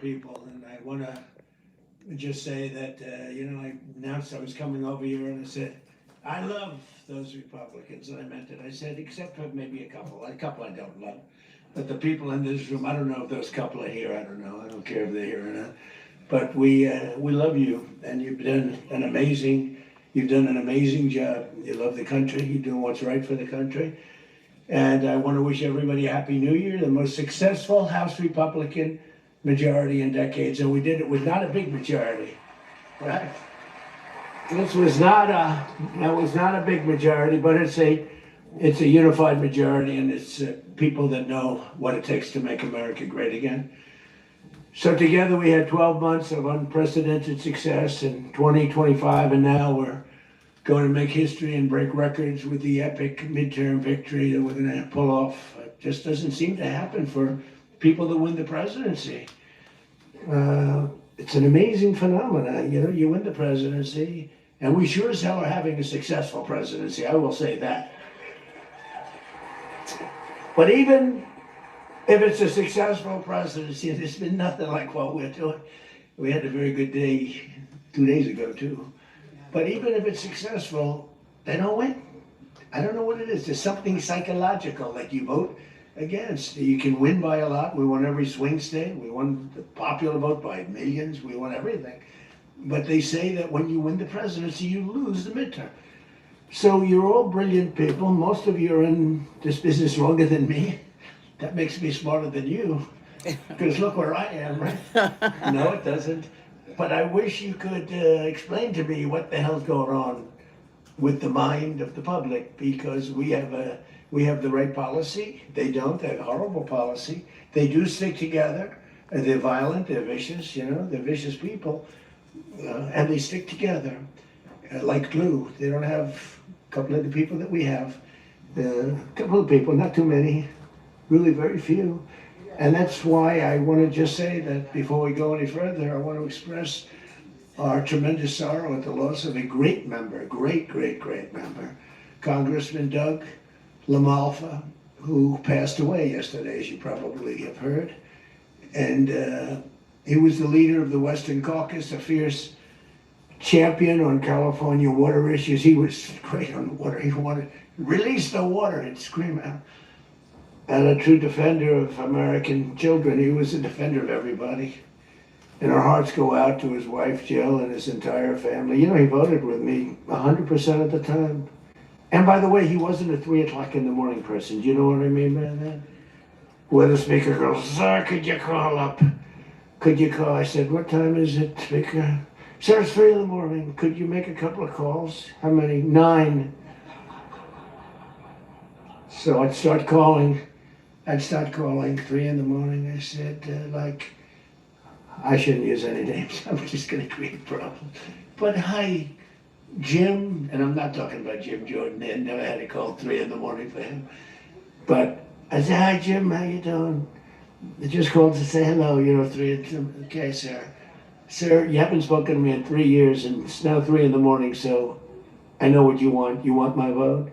people, and I want to just say that, I announced I was coming over here and I said, I love those Republicans, and I meant it. I said, except for maybe a couple I don't love. But the people in this room, I don't know if those couple are here, I don't know, I don't care if they're here or not. But we love you, and you've done an amazing job. You love the country, you're doing what's right for the country. And I want to wish everybody a Happy New Year, the most successful House Republican majority in decades, and we did it with not a big majority, right? That was not a big majority, but it's a unified majority, and it's people that know what it takes to make America great again. So together we had 12 months of unprecedented success in 2025, and now we're going to make history and break records with the epic midterm victory that we're going to pull off. It just doesn't seem to happen for people that win the presidency. It's an amazing phenomenon. You win the presidency, and we sure as hell are having a successful presidency, I will say that. But even if it's a successful presidency, there's been nothing like what we're doing. We had a very good day 2 days ago, too. But even if it's successful, they don't win. I don't know what it is. There's something psychological, like you vote against. You can win by a lot. We won every swing state. We won the popular vote by millions. We won everything. But they say that when you win the presidency, you lose the midterm. So you're all brilliant people. Most of you are in this business longer than me. That makes me smarter than you. Because look where I am, right? No, it doesn't. But I wish you could explain to me what the hell's going on with the mind of the public, because we have the right policy. They don't. They have a horrible policy. They do stick together. They're violent. They're vicious. They're vicious people, and they stick together like glue. They don't have a couple of the people that we have. A couple of people, not too many, really very few. And that's why I want to just say that before we go any further, I want to express our tremendous sorrow at the loss of a great member, great member, Congressman Doug LaMalfa, who passed away yesterday, as you probably have heard. And he was the leader of the Western Caucus, a fierce champion on California water issues. He was great on water. He wanted to release the water and scream out. And a true defender of American children. He was a defender of everybody. And our hearts go out to his wife, Jill, and his entire family. He voted with me 100% of the time. And by the way, he wasn't a 3 o'clock in the morning person. Do you know what I mean by that? Where the speaker goes, sir, could you call up? Could you call? I said, what time is it, speaker? Sir, it's 3 in the morning. Could you make a couple of calls? How many? 9. So I'd start calling 3 in the morning. I said, I shouldn't use any names. I'm just going to create problems. But hi, Jim, and I'm not talking about Jim Jordan. I never had a call 3 in the morning for him. But I said, hi, Jim, how you doing? I just called to say hello, 3. Okay, sir. Sir, you haven't spoken to me in 3 years, and it's now 3 in the morning, so I know what you want. You want my vote?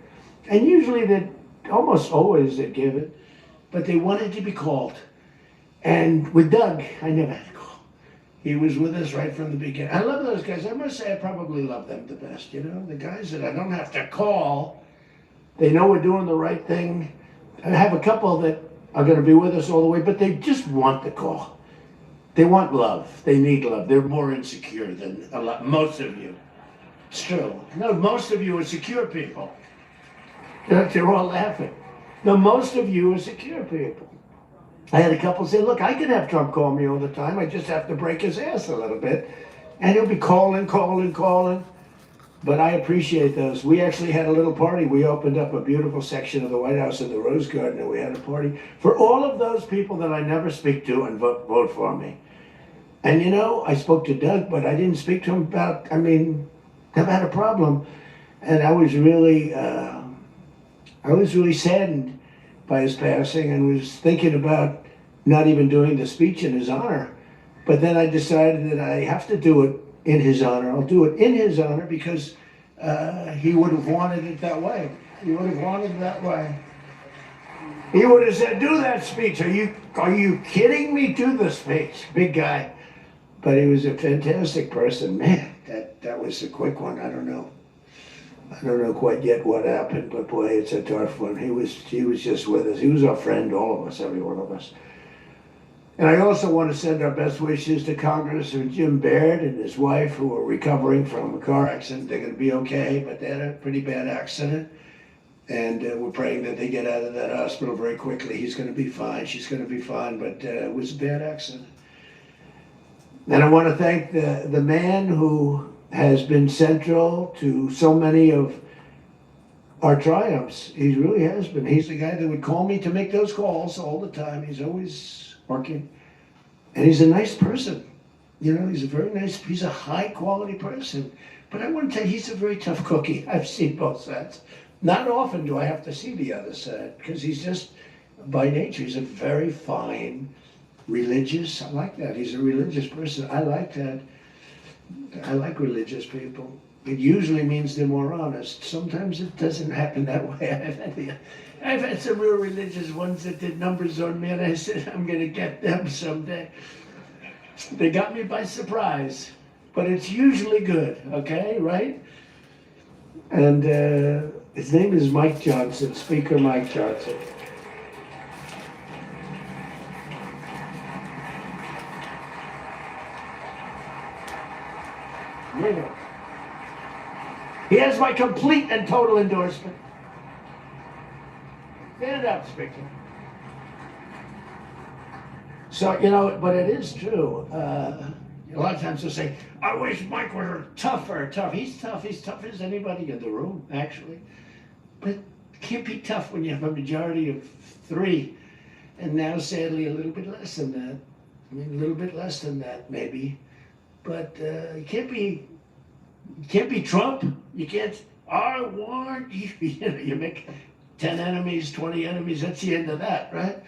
And usually almost always they give it. But they wanted to be called. And with Doug, I never had a call. He was with us right from the beginning. I love those guys. I must say I probably love them the best, the guys that I don't have to call. They know we're doing the right thing. I have a couple that are going to be with us all the way, but they just want the call. They want love. They need love. They're more insecure than most of you. It's true. No, most of you are secure people. They're all laughing. Now, most of you are secure people. I had a couple say, look, I can have Trump call me all the time. I just have to break his ass a little bit. And he'll be calling. But I appreciate those. We actually had a little party. We opened up a beautiful section of the White House in the Rose Garden, and we had a party for all of those people that I never speak to and vote for me. And I spoke to Doug, but I didn't speak to him about, I've had a problem. And I was really saddened by his passing, and was thinking about not even doing the speech in his honor. But then I decided that I have to do it in his honor. I'll do it in his honor because he would have wanted it that way. He would have wanted it that way. He would have said, do that speech. Are you kidding me? Do the speech. Big guy. But he was a fantastic person. Man, that was a quick one. I don't know. I don't know quite yet what happened, but boy, it's a tough one. He was just with us. He was our friend, all of us, every one of us. And I also want to send our best wishes to Congressman Jim Baird and his wife, who are recovering from a car accident. They're going to be okay, but they had a pretty bad accident. And we're praying that they get out of that hospital very quickly. He's going to be fine. She's going to be fine, but it was a bad accident. And I want to thank the man who has been central to so many of our triumphs. He really has been. He's the guy that would call me to make those calls all the time. He's always working. And he's a nice person. You know, he's a high quality person. But I want to tell you, he's a very tough cookie. I've seen both sides. Not often do I have to see the other side, because he's just, by nature, he's a very fine, religious. I like that. He's a religious person. I like that. I like religious people. It usually means they're more honest. Sometimes it doesn't happen that way. I've had some real religious ones that did numbers on me, and I said, I'm going to get them someday. They got me by surprise, but it's usually good, okay, right? And his name is Mike Johnson, Speaker Mike Johnson. Yeah. He has my complete and total endorsement. Stand up, Speaker. So, you know, but it is true. A lot of times they'll say, I wish Mike were tougher. He's tough as anybody in the room, actually. But it can't be tough when you have a majority of 3. And now, sadly, a little bit less than that. I mean, a little bit less than that, maybe. But you can't be Trump. You can't, I want you. You know, you make 10 enemies, 20 enemies. That's the end of that, right?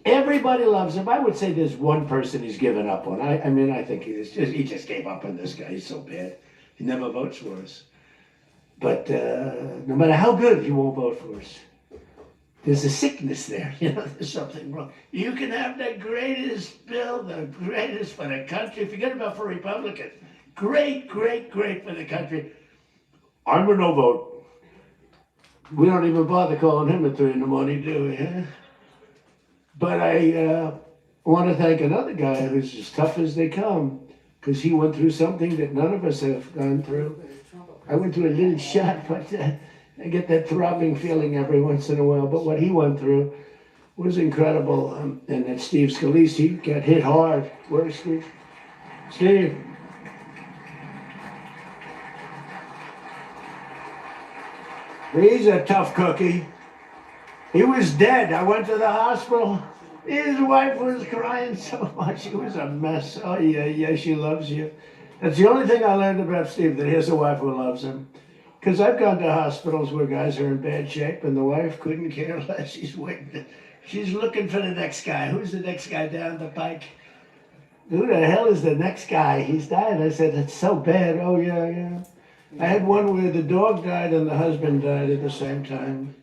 Everybody loves him. I would say there's one person he's given up on. I mean, I think he just gave up on this guy. He's so bad. He never votes for us. But no matter how good, he won't vote for us. There's a sickness there. You know, there's something wrong. You can have the greatest bill, the greatest for the country. Forget about for Republicans. Great for the country. I'm a no vote. We don't even bother calling him at 3 in the morning, do we? Huh? But I want to thank another guy who's as tough as they come, because he went through something that none of us have gone through. I went through a little shot, but I get that throbbing feeling every once in a while. But what he went through was incredible. And that Steve Scalise, he got hit hard. Where's Steve? Steve. He's a tough cookie. He was dead. I went to the hospital. His wife was crying so much. She was a mess. Oh, yeah, she loves you. That's the only thing I learned about Steve, that he has a wife who loves him. Because I've gone to hospitals where guys are in bad shape and the wife couldn't care less. She's waiting. She's looking for the next guy. Who's the next guy down the pike? Who the hell is the next guy? He's dying. I said, it's so bad. Oh, yeah. I had one where the dog died and the husband died at the same time.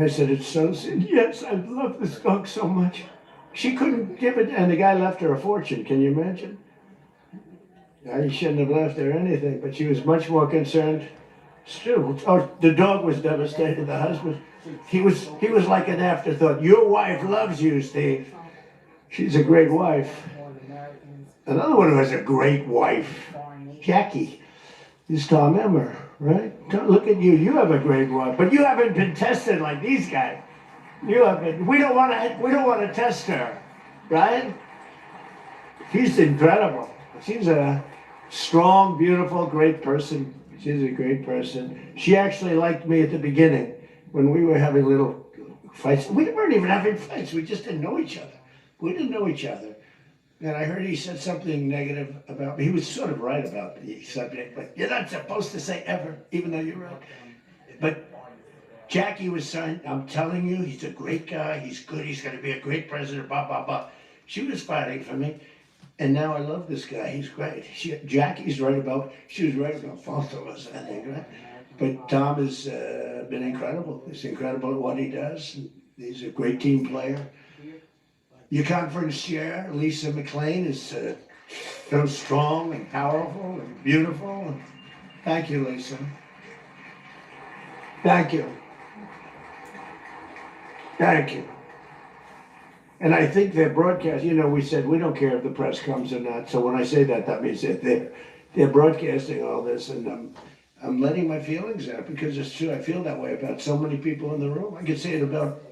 I said, it's so sad. Yes, I love this dog so much. She couldn't give it, and the guy left her a fortune. Can you imagine? He shouldn't have left her anything, but she was much more concerned. Still, the dog was devastated. The husband, he was like an afterthought. Your wife loves you, Steve. She's a great wife. Another one who has a great wife, Jackie, is Tom Emmer, right? Look at you. You have a great wife, but you haven't been tested like these guys. You haven't. We don't want to test her, right? She's incredible. She's a strong, beautiful, great person. She's a great person. She actually liked me at the beginning when we were having little fights. We weren't even having fights. We just didn't know each other. We didn't know each other. And I heard he said something negative about me. He was sort of right about the subject, but you're not supposed to say ever, even though you're right. But Jackie was saying, I'm telling you, he's a great guy. He's good. He's going to be a great president, blah, blah, blah. She was fighting for me. And now I love this guy. He's great. Jackie was right about both of us, I think, right? But Tom has been incredible. He's incredible at what he does. He's a great team player. Your conference chair, Lisa McLean, is so strong and powerful and beautiful. Thank you, Lisa. Thank you. Thank you. And I think their broadcast, we said we don't care if the press comes or not. So when I say that, that means that they're broadcasting all this, and I'm letting my feelings out because it's true. I feel that way about so many people in the room. I could say it about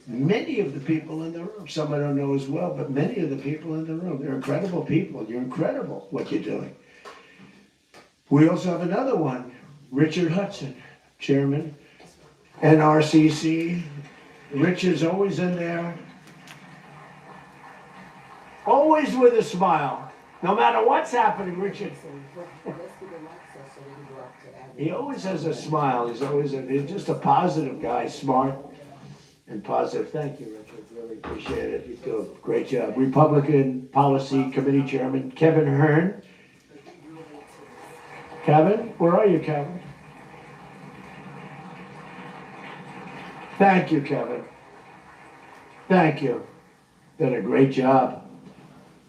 many of the people in the room. Some I don't know as well, but many of the people in the room. They're incredible people. You're incredible what you're doing. We also have another one, Richard Hudson, chairman, NRCC. Rich is always in there, always with a smile. No matter what's happening, Richard. He always has a smile. He's just a positive guy, smart and positive. Thank you, Richard. Really appreciate it. You do a great job. Republican Policy Committee Chairman, Kevin Hearn. Kevin, where are you, Kevin? Thank you, Kevin. Thank you. Done a great job.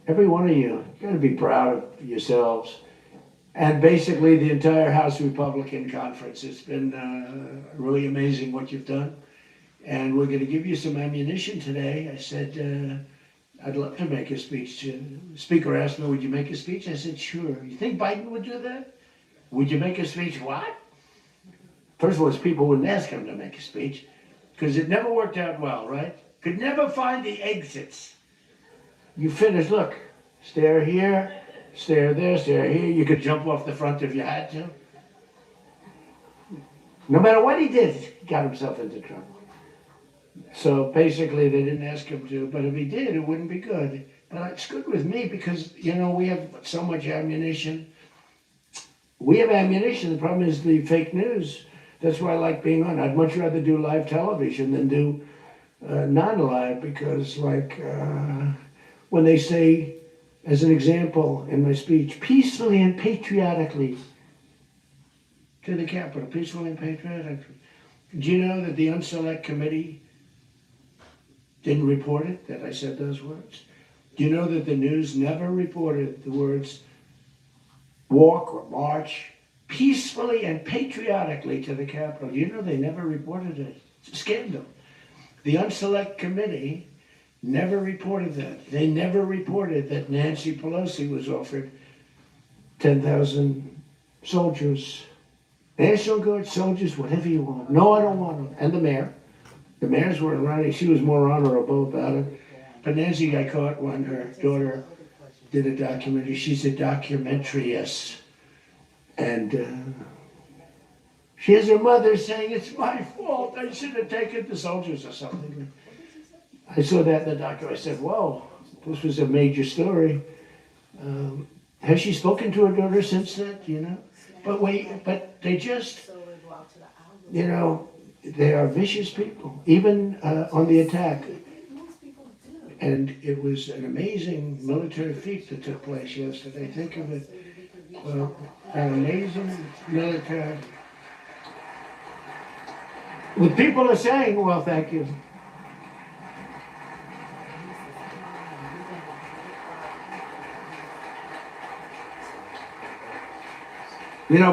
Every one of you got to be proud of yourselves. And basically the entire House Republican Conference. It's been really amazing what you've done. And we're going to give you some ammunition today. I said, I'd love to make a speech. The speaker asked me, would you make a speech? I said, sure. You think Biden would do that? Would you make a speech? What? First of all, people wouldn't ask him to make a speech because it never worked out well, right? Could never find the exits. You finish, look, stare here, stare there, stare here. You could jump off the front if you had to. No matter what he did, he got himself into trouble. So basically they didn't ask him to, but if he did, it wouldn't be good. But it's good with me because, we have so much ammunition. We have ammunition. The problem is the fake news. That's why I like being on. I'd much rather do live television than do non-live because when they say, as an example in my speech, peacefully and patriotically to the Capitol, peacefully and patriotically. Do you know that the Unselect Committee didn't report it, that I said those words? Do you know that the news never reported the words walk or march peacefully and patriotically to the Capitol? Do you know they never reported it? It's a scandal. The Unselect Committee never reported that. They never reported that Nancy Pelosi was offered 10,000 soldiers. National Guard soldiers, whatever you want. No, I don't want them. And the mayor. The mayors weren't running. She was more honorable about it. But Nancy got caught when her daughter did a documentary. She's a documentariist. And she has her mother saying, it's my fault. I should have taken the soldiers or something. I saw that in the documentary. I said, whoa, this was a major story. Has she spoken to her daughter since then, But they just, they are vicious people, even on the attack. And it was an amazing military feat that took place yesterday. Think of it. Well, an amazing military. What people are saying, well, thank you.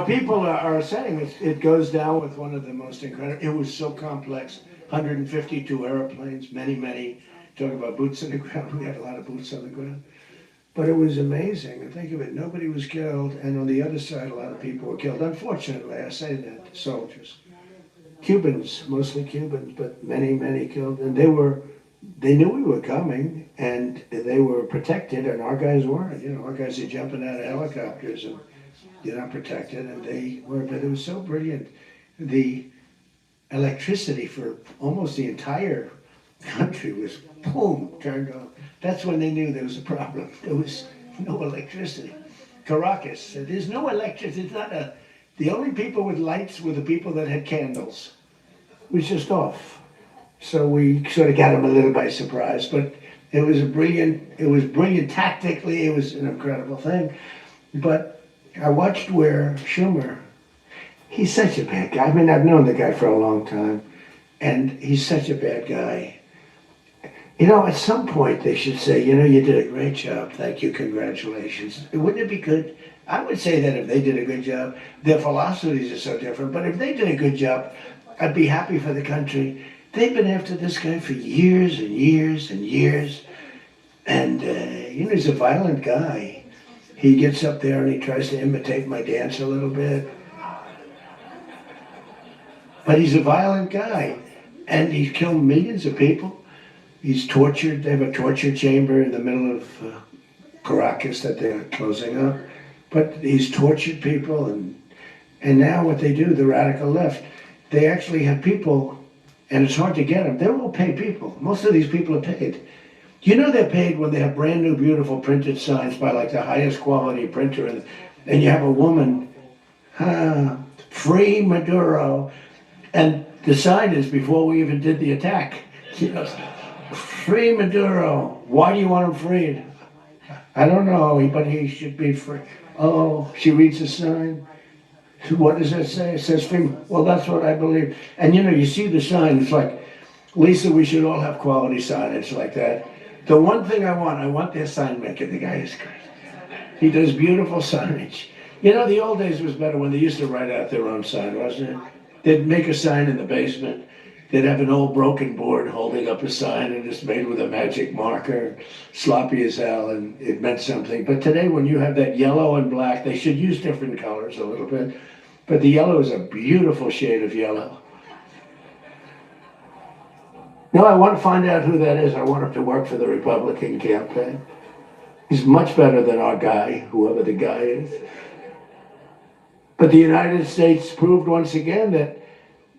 People are saying it goes down with one of the most incredible. It was so complex. 152 airplanes, many. Talk about boots on the ground. We had a lot of boots on the ground. But it was amazing. And think of it, nobody was killed. And on the other side, a lot of people were killed. Unfortunately, I say that, soldiers. Cubans, mostly Cubans, but many killed. And they knew we were coming, and they were protected, and our guys weren't. Our guys are jumping out of helicopters, and you're not protected, and they were. But it was so brilliant. The electricity for almost the entire country was, boom, turned off. That's when they knew there was a problem. There was no electricity. Caracas, there's no electricity. It's not the only people with lights were the people that had candles. It was just off. So we sort of got them a little by surprise, but it was brilliant tactically. It was an incredible thing. But I watched where Schumer, he's such a bad guy. I mean, I've known the guy for a long time. And he's such a bad guy. You know, at some point they should say, you know, you did a great job. Thank you. Congratulations. Wouldn't it be good? I would say that if they did a good job, their philosophies are so different. But if they did a good job, I'd be happy for the country. They've been after this guy for years and years and years. And, you know, he's a violent guy. He gets up there and he tries to imitate my dance a little bit. But he's a violent guy. And he's killed millions of people. He's tortured. They have a torture chamber in the middle of Caracas that they're closing up. But he's tortured people. And now what they do, the radical left, they actually have people, and it's hard to get them. They're all paid people. Most of these people are paid. You know they're paid when they have brand new, beautiful printed signs by like the highest quality printer. And you have a woman, free Maduro. And the sign is before we even did the attack. You know, free Maduro. Why do you want him freed? I don't know, but he should be free. Oh, she reads the sign. What does that say? It says free. Well, that's what I believe. And you know, you see the sign, it's like, Lisa, we should all have quality signage like that. The one thing I want their sign maker. The guy is great. He does beautiful signage. You know, the old days was better when they used to write out their own sign, wasn't it? They'd make a sign in the basement. They'd have an old broken board holding up a sign and it's made with a magic marker, sloppy as hell, and it meant something. But today when you have that yellow and black, they should use different colors a little bit, but the yellow is a beautiful shade of yellow. No, I want to find out who that is. I want him to work for the Republican campaign. He's much better than our guy, whoever the guy is. But the United States proved once again that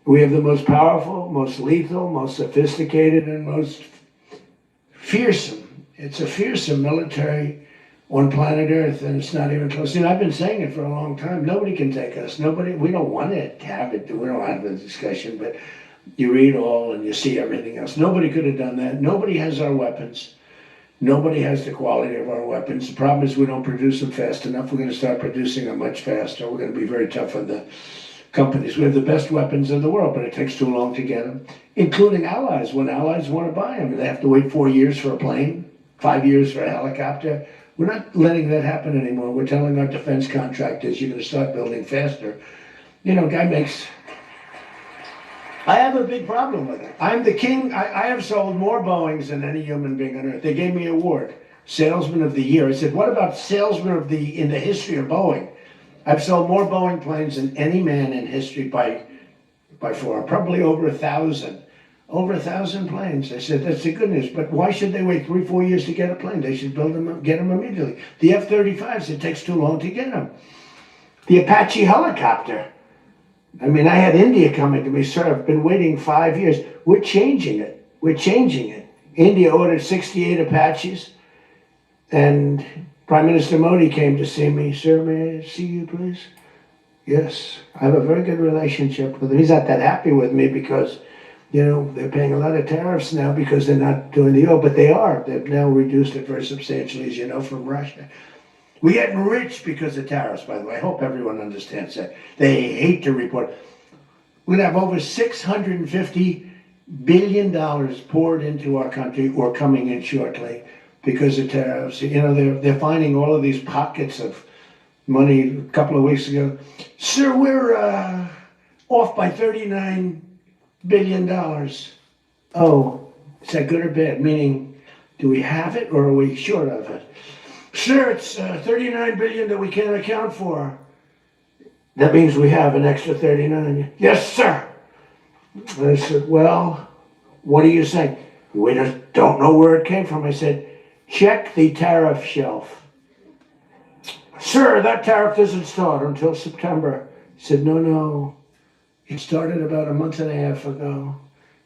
we have the most powerful, most lethal, most sophisticated, and most fearsome. It's a fearsome military on planet Earth, and it's not even close. And I've been saying it for a long time. Nobody can take us. Nobody. We don't want to have it. We don't have a discussion, but you read all and you see everything else. Nobody could have done that. Nobody has our weapons. Nobody has the quality of our weapons. The problem is we don't produce them fast enough. We're going to start producing them much faster. We're going to be very tough on the companies. We have the best weapons in the world, but it takes too long to get them, including allies. When allies want to buy them, they have to wait 4 years for a plane, 5 years for a helicopter. We're not letting that happen anymore. We're telling our defense contractors, you're going to start building faster. You know, guy makes... I have a big problem with it. I'm the king. I have sold more Boeings than any human being on earth. They gave me an award, Salesman of the Year. I said, what about Salesman of in the history of Boeing? I've sold more Boeing planes than any man in history by far, probably over 1,000. Over 1,000 planes. I said, that's the good news. But why should they wait 3-4 years to get a plane? They should build them, get them immediately. The F-35s, it takes too long to get them. The Apache helicopter. I mean, I had India coming to me, sir, I've been waiting 5 years. We're changing it. We're changing it. India ordered 68 Apaches, and Prime Minister Modi came to see me. Sir, may I see you, please? Yes, I have a very good relationship with him. He's not that happy with me because, you know, they're paying a lot of tariffs now because they're not doing the oil, but they are. They've now reduced it very substantially, as you know, from Russia. We're getting rich because of tariffs, by the way. I hope everyone understands that. They hate to report. We're going to have over $650 billion poured into our country or coming in shortly because of tariffs. You know, they're finding all of these pockets of money a couple of weeks ago. Sir, we're off by $39 billion. Oh, is that good or bad? Meaning, do we have it or are we short of it? Sir, it's $39 billion that we can't account for. That means we have an extra 39. Yes, sir. I said, well, what are you saying? We just don't know where it came from. I said, check the tariff shelf. Sir, that tariff doesn't start until September. He said, no. It started about a month and a half ago.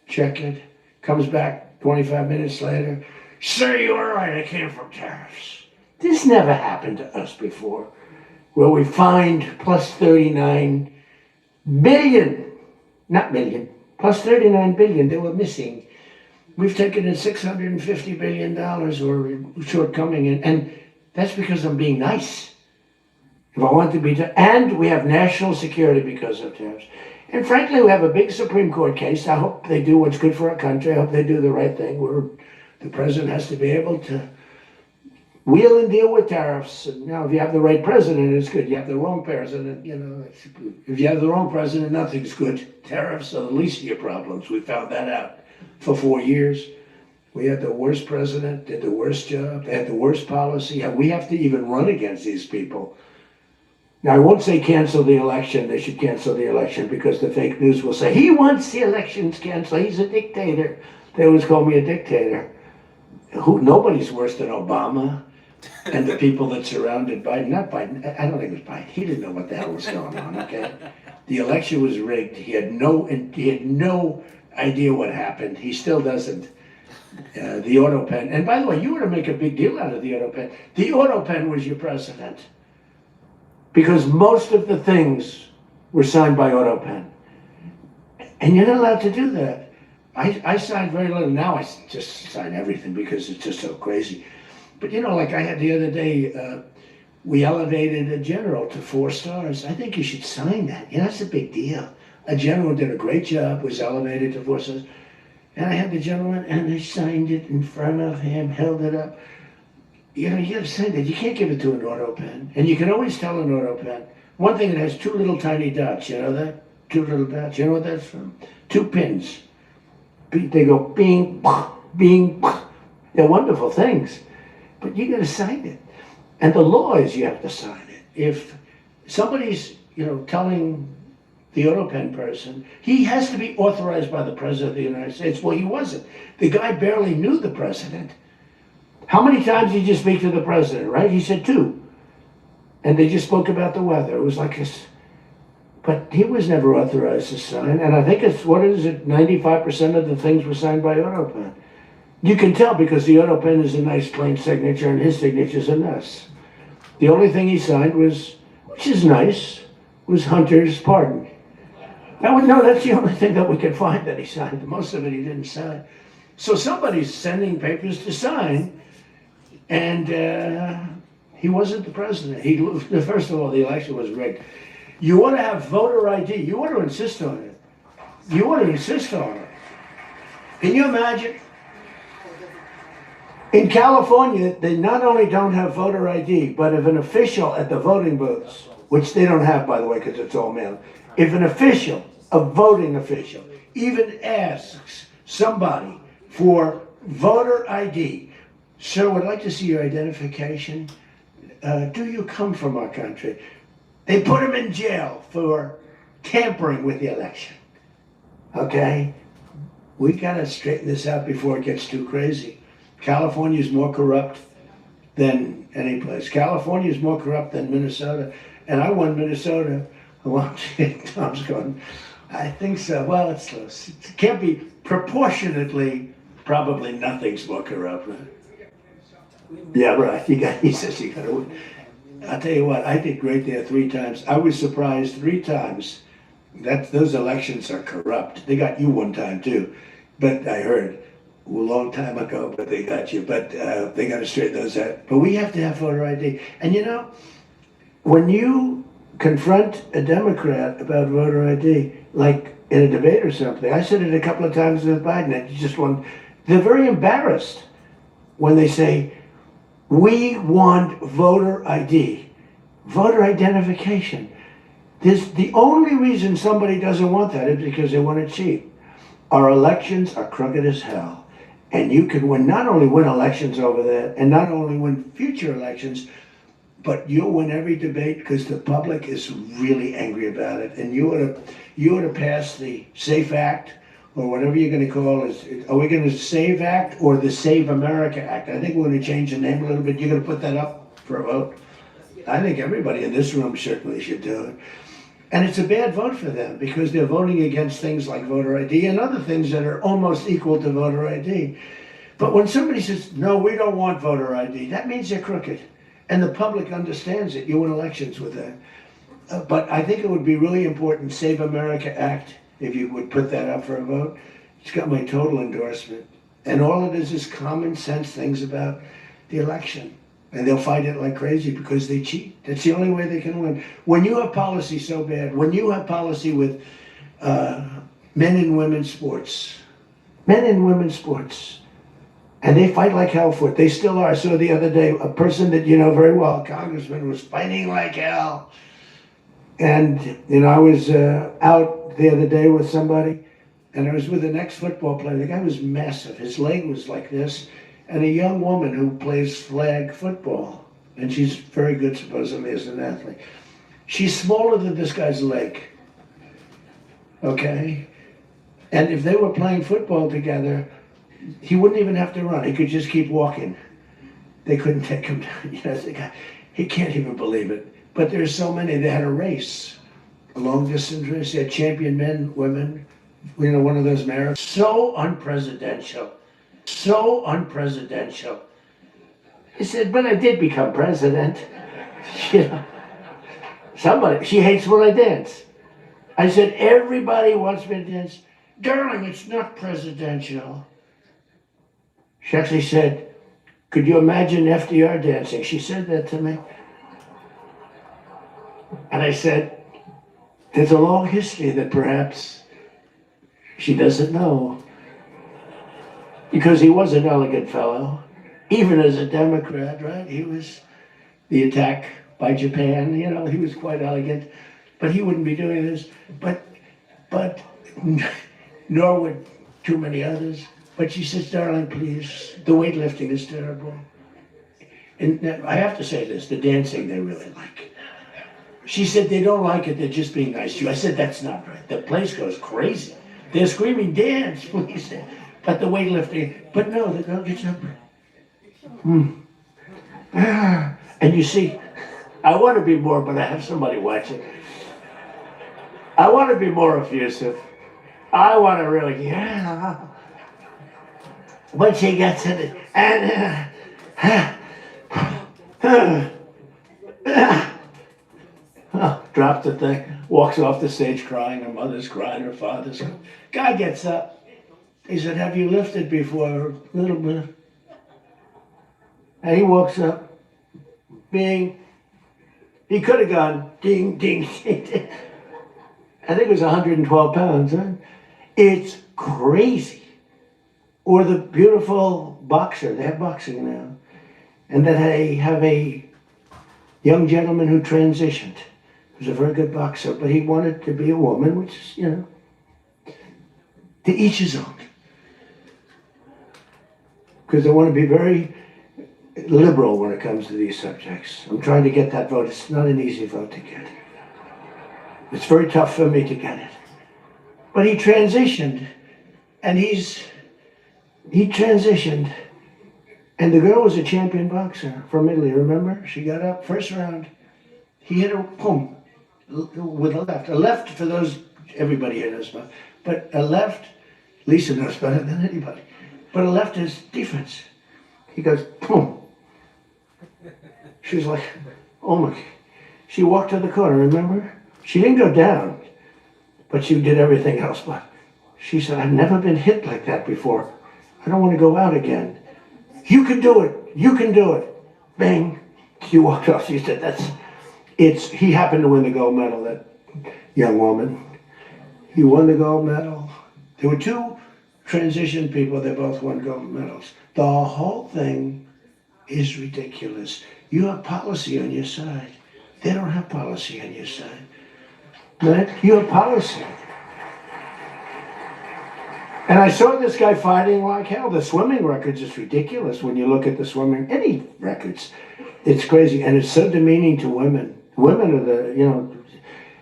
Check it. Comes back 25 minutes later. Sir, you were right. It came from tariffs. This never happened to us before, where we find plus 39 billion, not million, plus 39 billion that were missing. We've taken in $650 billion or shortcoming, and that's because I'm being nice. If I want to be, and we have national security because of tariffs. And frankly, we have a big Supreme Court case. I hope they do what's good for our country. I hope they do the right thing, where the president has to be able to wheel and deal with tariffs. And now, if you have the right president, it's good. You have the wrong president, if you have the wrong president, nothing's good. Tariffs are the least of your problems. We found that out for 4 years. We had the worst president, did the worst job, they had the worst policy. We have to even run against these people. Now, I won't say cancel the election. They should cancel the election, because the fake news will say, he wants the elections canceled. He's a dictator. They always call me a dictator. Nobody's worse than Obama and the people that surrounded Biden. Not Biden. I don't think it was Biden. He didn't know what the hell was going on, okay? The election was rigged. He had no idea what happened. He still doesn't. The auto pen. And by the way, you want to make a big deal out of the auto pen. The auto pen was your president, because most of the things were signed by auto pen. And you're not allowed to do that. I signed very little. Now I just sign everything because it's just so crazy. But like I had the other day, we elevated a general to 4 stars. I think you should sign that. That's a big deal. A general did a great job, was elevated to 4 stars. And I had the gentleman, and they signed it in front of him, held it up. You gotta sign that. You can't give it to an auto pen. And you can always tell an auto pen. One thing, it has 2 little tiny dots, you know that? 2 little dots, you know what that's from? 2 pins. They go bing, bing. They're wonderful things. But you gotta sign it. And the law is you have to sign it. If somebody's, telling the auto pen person, he has to be authorized by the president of the United States. Well, he wasn't. The guy barely knew the president. How many times did you speak to the president, right? He said 2. And they just spoke about the weather. It was like this. But he was never authorized to sign. And I think 95% of the things were signed by auto pen. You can tell, because the auto pen is a nice plain signature and his signature's a mess. The only thing he signed was, which is nice, was Hunter's pardon. That's the only thing that we could find that he signed. Most of it he didn't sign. So somebody's sending papers to sign, and he wasn't the president. First of all, the election was rigged. You ought to have voter ID. You ought to insist on it. You ought to insist on it. Can you imagine? In California, they not only don't have voter ID, but if an official at the voting booths, which they don't have, by the way, because it's all mail, if an official, a voting official, even asks somebody for voter ID, sir, would like to see your identification. Do you come from our country? They put him in jail for tampering with the election. Okay? We got to straighten this out before it gets too crazy. California is more corrupt than any place. California is more corrupt than Minnesota. And I won Minnesota. Well, Tom's going, I think so. Well, it's close. It can't be proportionately, probably nothing's more corrupt. Right? Yeah, right. He says you got to win. I'll tell you what, I did great there 3 times. I was surprised 3 times that those elections are corrupt. They got you 1 time too, but I heard a long time ago, but they got you. But they got to straighten those out. But we have to have voter ID. And when you confront a Democrat about voter ID, like in a debate or something, I said it a couple of times with Biden, and they're very embarrassed when they say, we want voter ID, voter identification. The only reason somebody doesn't want that is because they want to cheat. Our elections are crooked as hell. And you can not only win elections over there, and not only win future elections, but you'll win every debate because the public is really angry about it. And you ought to pass the SAFE Act, or whatever you're going to call it. Are we going to SAVE Act or the Save America Act? I think we're going to change the name a little bit. You're going to put that up for a vote? I think everybody in this room certainly should do it. And it's a bad vote for them because they're voting against things like voter ID and other things that are almost equal to voter ID. But when somebody says, no, we don't want voter ID, that means they're crooked. And the public understands it. You win elections with that. But I think it would be really important, Save America Act, if you would put that up for a vote. It's got my total endorsement. And all it is common sense things about the election. And they'll fight it like crazy because they cheat. That's the only way they can win. When you have policy so bad, when you have policy with men and women's sports. Men and women's sports. And they fight like hell for it. They still are. I saw the other day a person that you know very well, a congressman, was fighting like hell. And, I was out the other day with somebody, and I was with an ex-football player. The guy was massive. His leg was like this. And a young woman who plays flag football. And she's very good, supposedly, as an athlete. She's smaller than this guy's leg. Okay? And if they were playing football together, he wouldn't even have to run. He could just keep walking. They couldn't take him down. The guy, he can't even believe it. But there's so many. They had a race, a long distance race. They had champion men, women, one of those marathons. So unpresidential. So unpresidential. He said, but I did become president. Somebody, she hates when I dance. I said, everybody wants me to dance. Darling, it's not presidential. She actually said, could you imagine FDR dancing? She said that to me. And I said, there's a long history that perhaps she doesn't know. Because he was an elegant fellow, even as a Democrat, right? He was the attack by Japan, he was quite elegant. But he wouldn't be doing this. But nor would too many others. But she says, darling, please, the weightlifting is terrible. And I have to say this, the dancing they really like. She said they don't like it, they're just being nice to you. I said, that's not right. The place goes crazy. They're screaming, dance, please. But the weightlifting, but no, the girl gets up. And you see, I want to be more, but I have somebody watching. I want to be more effusive. I want to really, When she gets in it, and drops the thing, walks off the stage crying, her mother's crying, her father's crying. Guy gets up. He said, have you lifted before? A little bit. And he walks up, bing. He could have gone ding, ding, ding, ding. I think it was 112 pounds, huh? It's crazy. Or the beautiful boxer, they have boxing now. And then they have a young gentleman who transitioned. He was a very good boxer, but he wanted to be a woman, which is, to each his own. Because they want to be very liberal when it comes to these subjects. I'm trying to get that vote. It's not an easy vote to get. It's very tough for me to get it. But he transitioned, and he transitioned, and the girl was a champion boxer from Italy, remember? She got up, first round, he hit her, boom, with a left. A left, for those, everybody here knows about, but a left, Lisa knows better than anybody, but a left is defense. He goes, boom. She was like, oh my, she walked to the corner, remember? She didn't go down, but she did everything else. But she said, I've never been hit like that before. I don't want to go out again. You can do it. You can do it. Bang. She walked off. She said, he happened to win the gold medal, that young woman. He won the gold medal. There were two transition people. They both won gold medals. The whole thing is ridiculous. You have policy on your side. They don't have policy on your side. Right? You have policy. And I saw this guy fighting like hell. The swimming records is ridiculous when you look at the swimming, any records. It's crazy. And it's so demeaning to women. Women are the,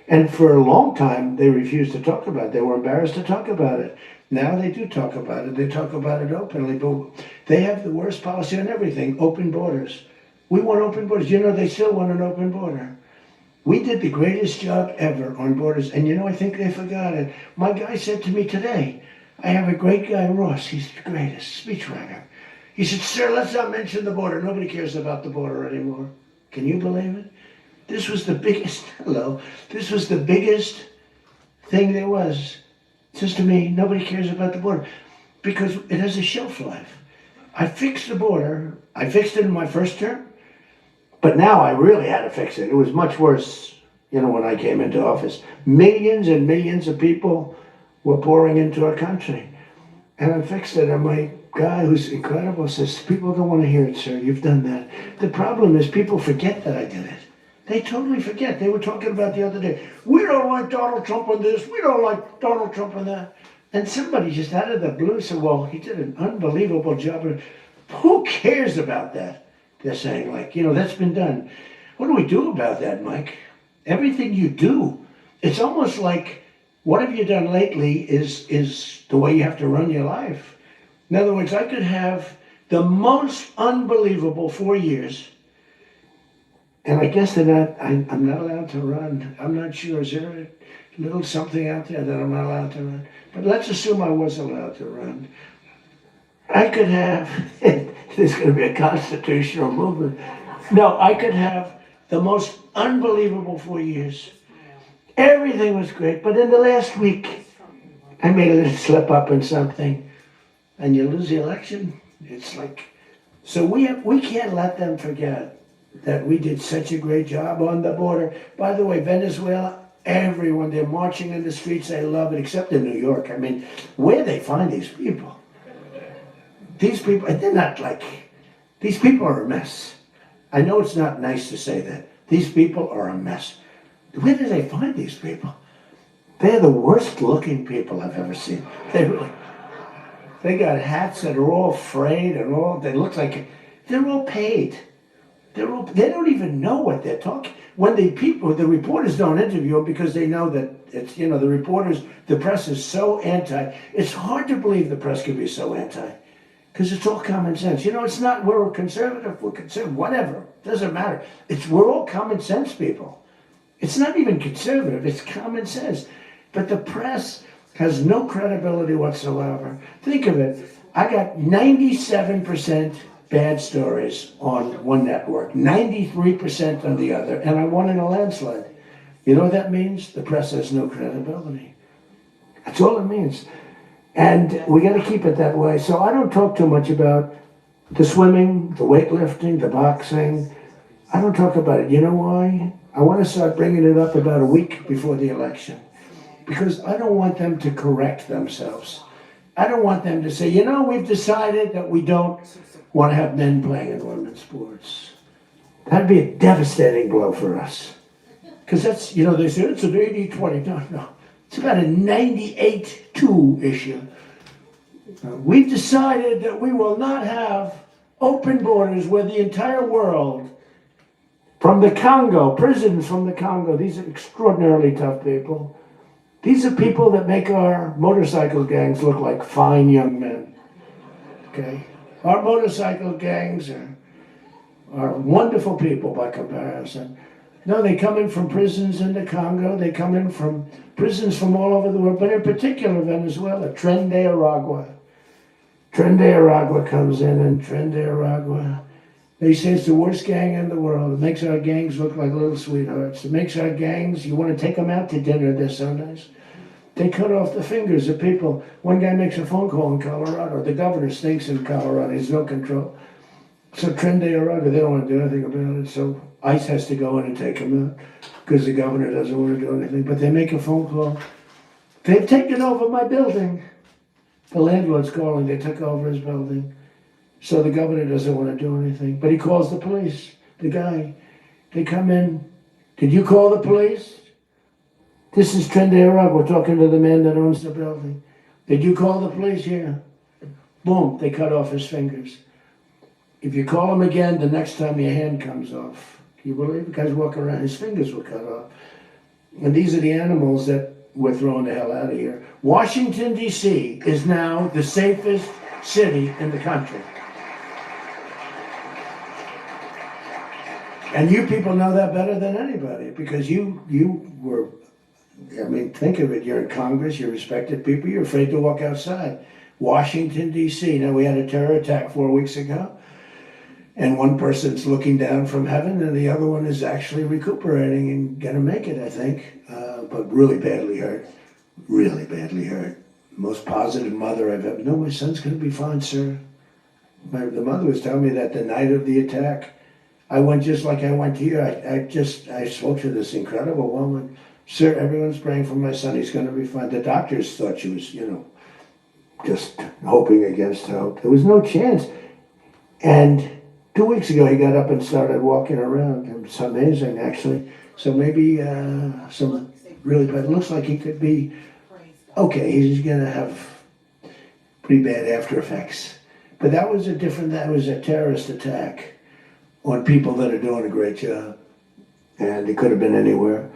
and for a long time, they refused to talk about it. They were embarrassed to talk about it. Now they do talk about it. They talk about it openly. But they have the worst policy on everything, open borders. We want open borders. They still want an open border. We did the greatest job ever on borders. And I think they forgot it. My guy said to me today, I have a great guy, Ross. He's the greatest speechwriter. He said, sir, let's not mention the border. Nobody cares about the border anymore. Can you believe it? This was the biggest, this was the biggest thing there was. It says to me, nobody cares about the border because it has a shelf life. I fixed the border. I fixed it in my first term, but now I really had to fix it. It was much worse when I came into office. Millions and millions of people were pouring into our country. And I fixed it, and my guy, who's incredible, says, people don't want to hear it, sir. You've done that. The problem is people forget that I did it. They totally forget. They were talking about the other day, we don't like Donald Trump on this, we don't like Donald Trump on that. And somebody just out of the blue said, well, he did an unbelievable job. Who cares about that? They're saying, like, that's been done. What do we do about that, Mike? Everything you do, it's almost like, what have you done lately is the way you have to run your life. In other words, I could have the most unbelievable 4 years, and I guess I'm not allowed to run. I'm not sure. Is there a little something out there that I'm not allowed to run? But let's assume I was allowed to run. I could have, there's going to be a constitutional movement. No, I could have the most unbelievable 4 years. Everything was great, but in the last week, I made a little slip up in something, and you lose the election. It's like, so we can't let them forget that we did such a great job on the border. By the way, Venezuela, everyone, they're marching in the streets, they love it, except in New York. I mean, where they find these people? These people, they're not like, these people are a mess. I know it's not nice to say that. These people are a mess. Where do they find these people? They're the worst looking people I've ever seen. They got hats that are all frayed and they look like, they're all paid. They don't even know what they're talking. When the reporters don't interview them because they know that it's, the press is so anti. It's hard to believe the press can be so anti. Because it's all common sense. It's not, we're conservative, whatever. Doesn't matter. We're all common sense people. It's not even conservative, it's common sense. But the press has no credibility whatsoever. Think of it. I got 97% bad stories on one network, 93% on the other, and I won in a landslide. You know what that means? The press has no credibility. That's all it means. And we got to keep it that way. So I don't talk too much about the swimming, the weightlifting, the boxing. I don't talk about it. You know why? I want to start bringing it up about a week before the election. Because I don't want them to correct themselves. I don't want them to say, we've decided that we don't want to have men playing in women's sports. That'd be a devastating blow for us. Because that's, they say it's an 80-20. No. It's about a 98-2 issue. We've decided that we will not have open borders where the entire world, from the Congo, prisoners from the Congo, these are extraordinarily tough people. These are people that make our motorcycle gangs look like fine young men. Okay? Our motorcycle gangs are wonderful people by comparison. No, they come in from prisons in the Congo. They come in from prisons from all over the world, but in particular Venezuela. Tren de Aragua. Tren de Aragua comes in, and Tren de Aragua, they say it's the worst gang in the world. It makes our gangs look like little sweethearts. It makes our gangs, you want to take them out to dinner, they're so nice. They cut off the fingers of people. One guy makes a phone call in Colorado. The governor stinks in Colorado. He's no control. So Tren de Aragua, they don't want to do anything about it. So ICE has to go in and take him out because the governor doesn't want to do anything. But they make a phone call. They've taken over my building. The landlord's calling. They took over his building. So the governor doesn't want to do anything. But he calls the police. The guy. They come in. Did you call the police? This is Tren de Aragua talking to the man that owns the building. Did you call the police? Yeah. Boom. They cut off his fingers. If you call him again, the next time your hand comes off. Can you believe it? Guys walk around, his fingers were cut off. And these are the animals that we're throwing the hell out of here. Washington, D.C. is now the safest city in the country. And you people know that better than anybody because you were, think of it, you're in Congress, you're respected people, you're afraid to walk outside. Washington, D.C. Now, we had a terror attack 4 weeks ago. And one person's looking down from heaven, and the other one is actually recuperating and going to make it, I think, but really badly hurt. Really badly hurt. Most positive mother I've ever. No, my son's going to be fine, sir. The mother was telling me that the night of the attack, I went just like I went to you. I spoke to this incredible woman. Sir, everyone's praying for my son. He's going to be fine. The doctors thought she was, just hoping against hope. There was no chance. And 2 weeks ago, he got up and started walking around. It was amazing, actually. So maybe some really bad. It looks like he could be okay. He's going to have pretty bad after effects. But that was a terrorist attack on people that are doing a great job. And it could have been anywhere.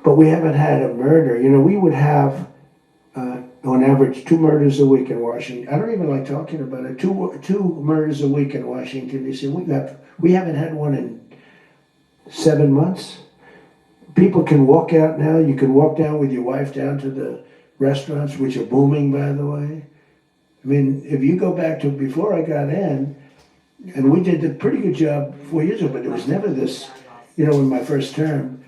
But we haven't had a murder. We would have, on average, 2 murders a week in Washington. I don't even like talking about it. Two murders a week in Washington, D.C. We haven't had one in 7 months. People can walk out now. You can walk down with your wife down to the restaurants, which are booming, by the way. I mean, if you go back to before I got in, and we did a pretty good job 4 years ago, but it was never this, in my first term.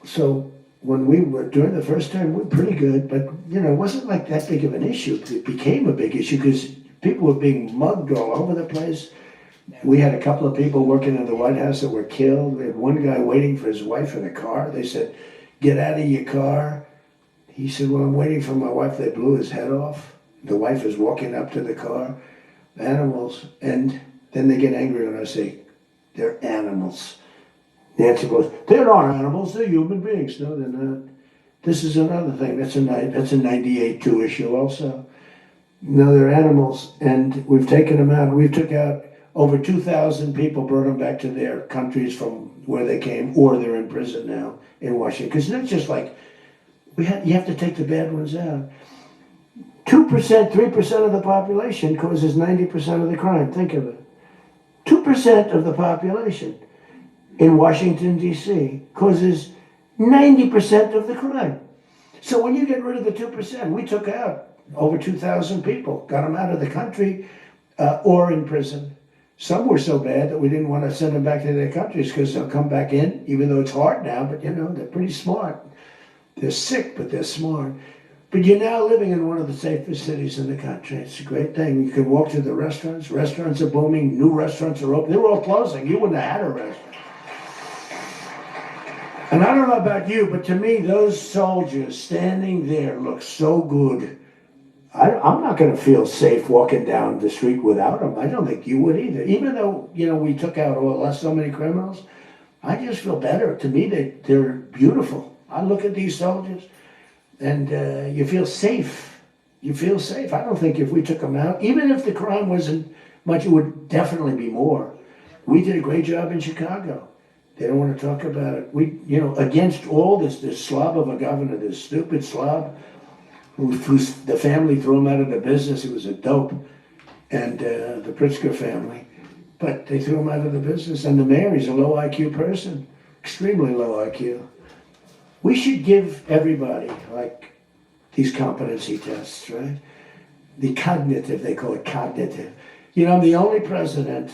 So when we were, during the first term, we were pretty good, but, it wasn't like that big of an issue. It became a big issue because people were being mugged all over the place. We had a couple of people working in the White House that were killed. We had one guy waiting for his wife in a car. They said, "Get out of your car." He said, "Well, I'm waiting for my wife." They blew his head off. The wife is walking up to the car. Animals. And then they get angry when I say, "They're animals." Nancy goes, "They're not animals, they're human beings." No, they're not. This is another thing. That's a 98-2 issue also. No, they're animals, and we've taken them out. We've took out over 2,000 people, brought them back to their countries from where they came, or they're in prison now in Washington. Because it's not just like, you have to take the bad ones out. 2%, 3% of the population causes 90% of the crime. Think of it. 2% of the population in Washington, D.C. causes 90% of the crime. So when you get rid of the 2%, we took out over 2,000 people, got them out of the country or in prison. Some were so bad that we didn't want to send them back to their countries because they'll come back in, even though it's hard now, but they're pretty smart. They're sick, but they're smart. But you're now living in one of the safest cities in the country. It's a great thing. You can walk to the restaurants. Restaurants are booming. New restaurants are open. They were all closing. You wouldn't have had a restaurant. And I don't know about you, but to me, those soldiers standing there look so good. I'm not going to feel safe walking down the street without them. I don't think you would either. Even though, we took out so many criminals, I just feel better. To me, they're beautiful. I look at these soldiers, and you feel safe. You feel safe. I don't think if we took them out, even if the crime wasn't much, it would definitely be more. We did a great job in Chicago. They don't want to talk about it. We, against all this slob of a governor, this stupid slob, the family threw him out of the business. He was a dope, and the Pritzker family. But they threw him out of the business, and the mayor, he's a low IQ person, extremely low IQ. We should give everybody, like, these competency tests, right? The cognitive, they call it cognitive. I'm the only president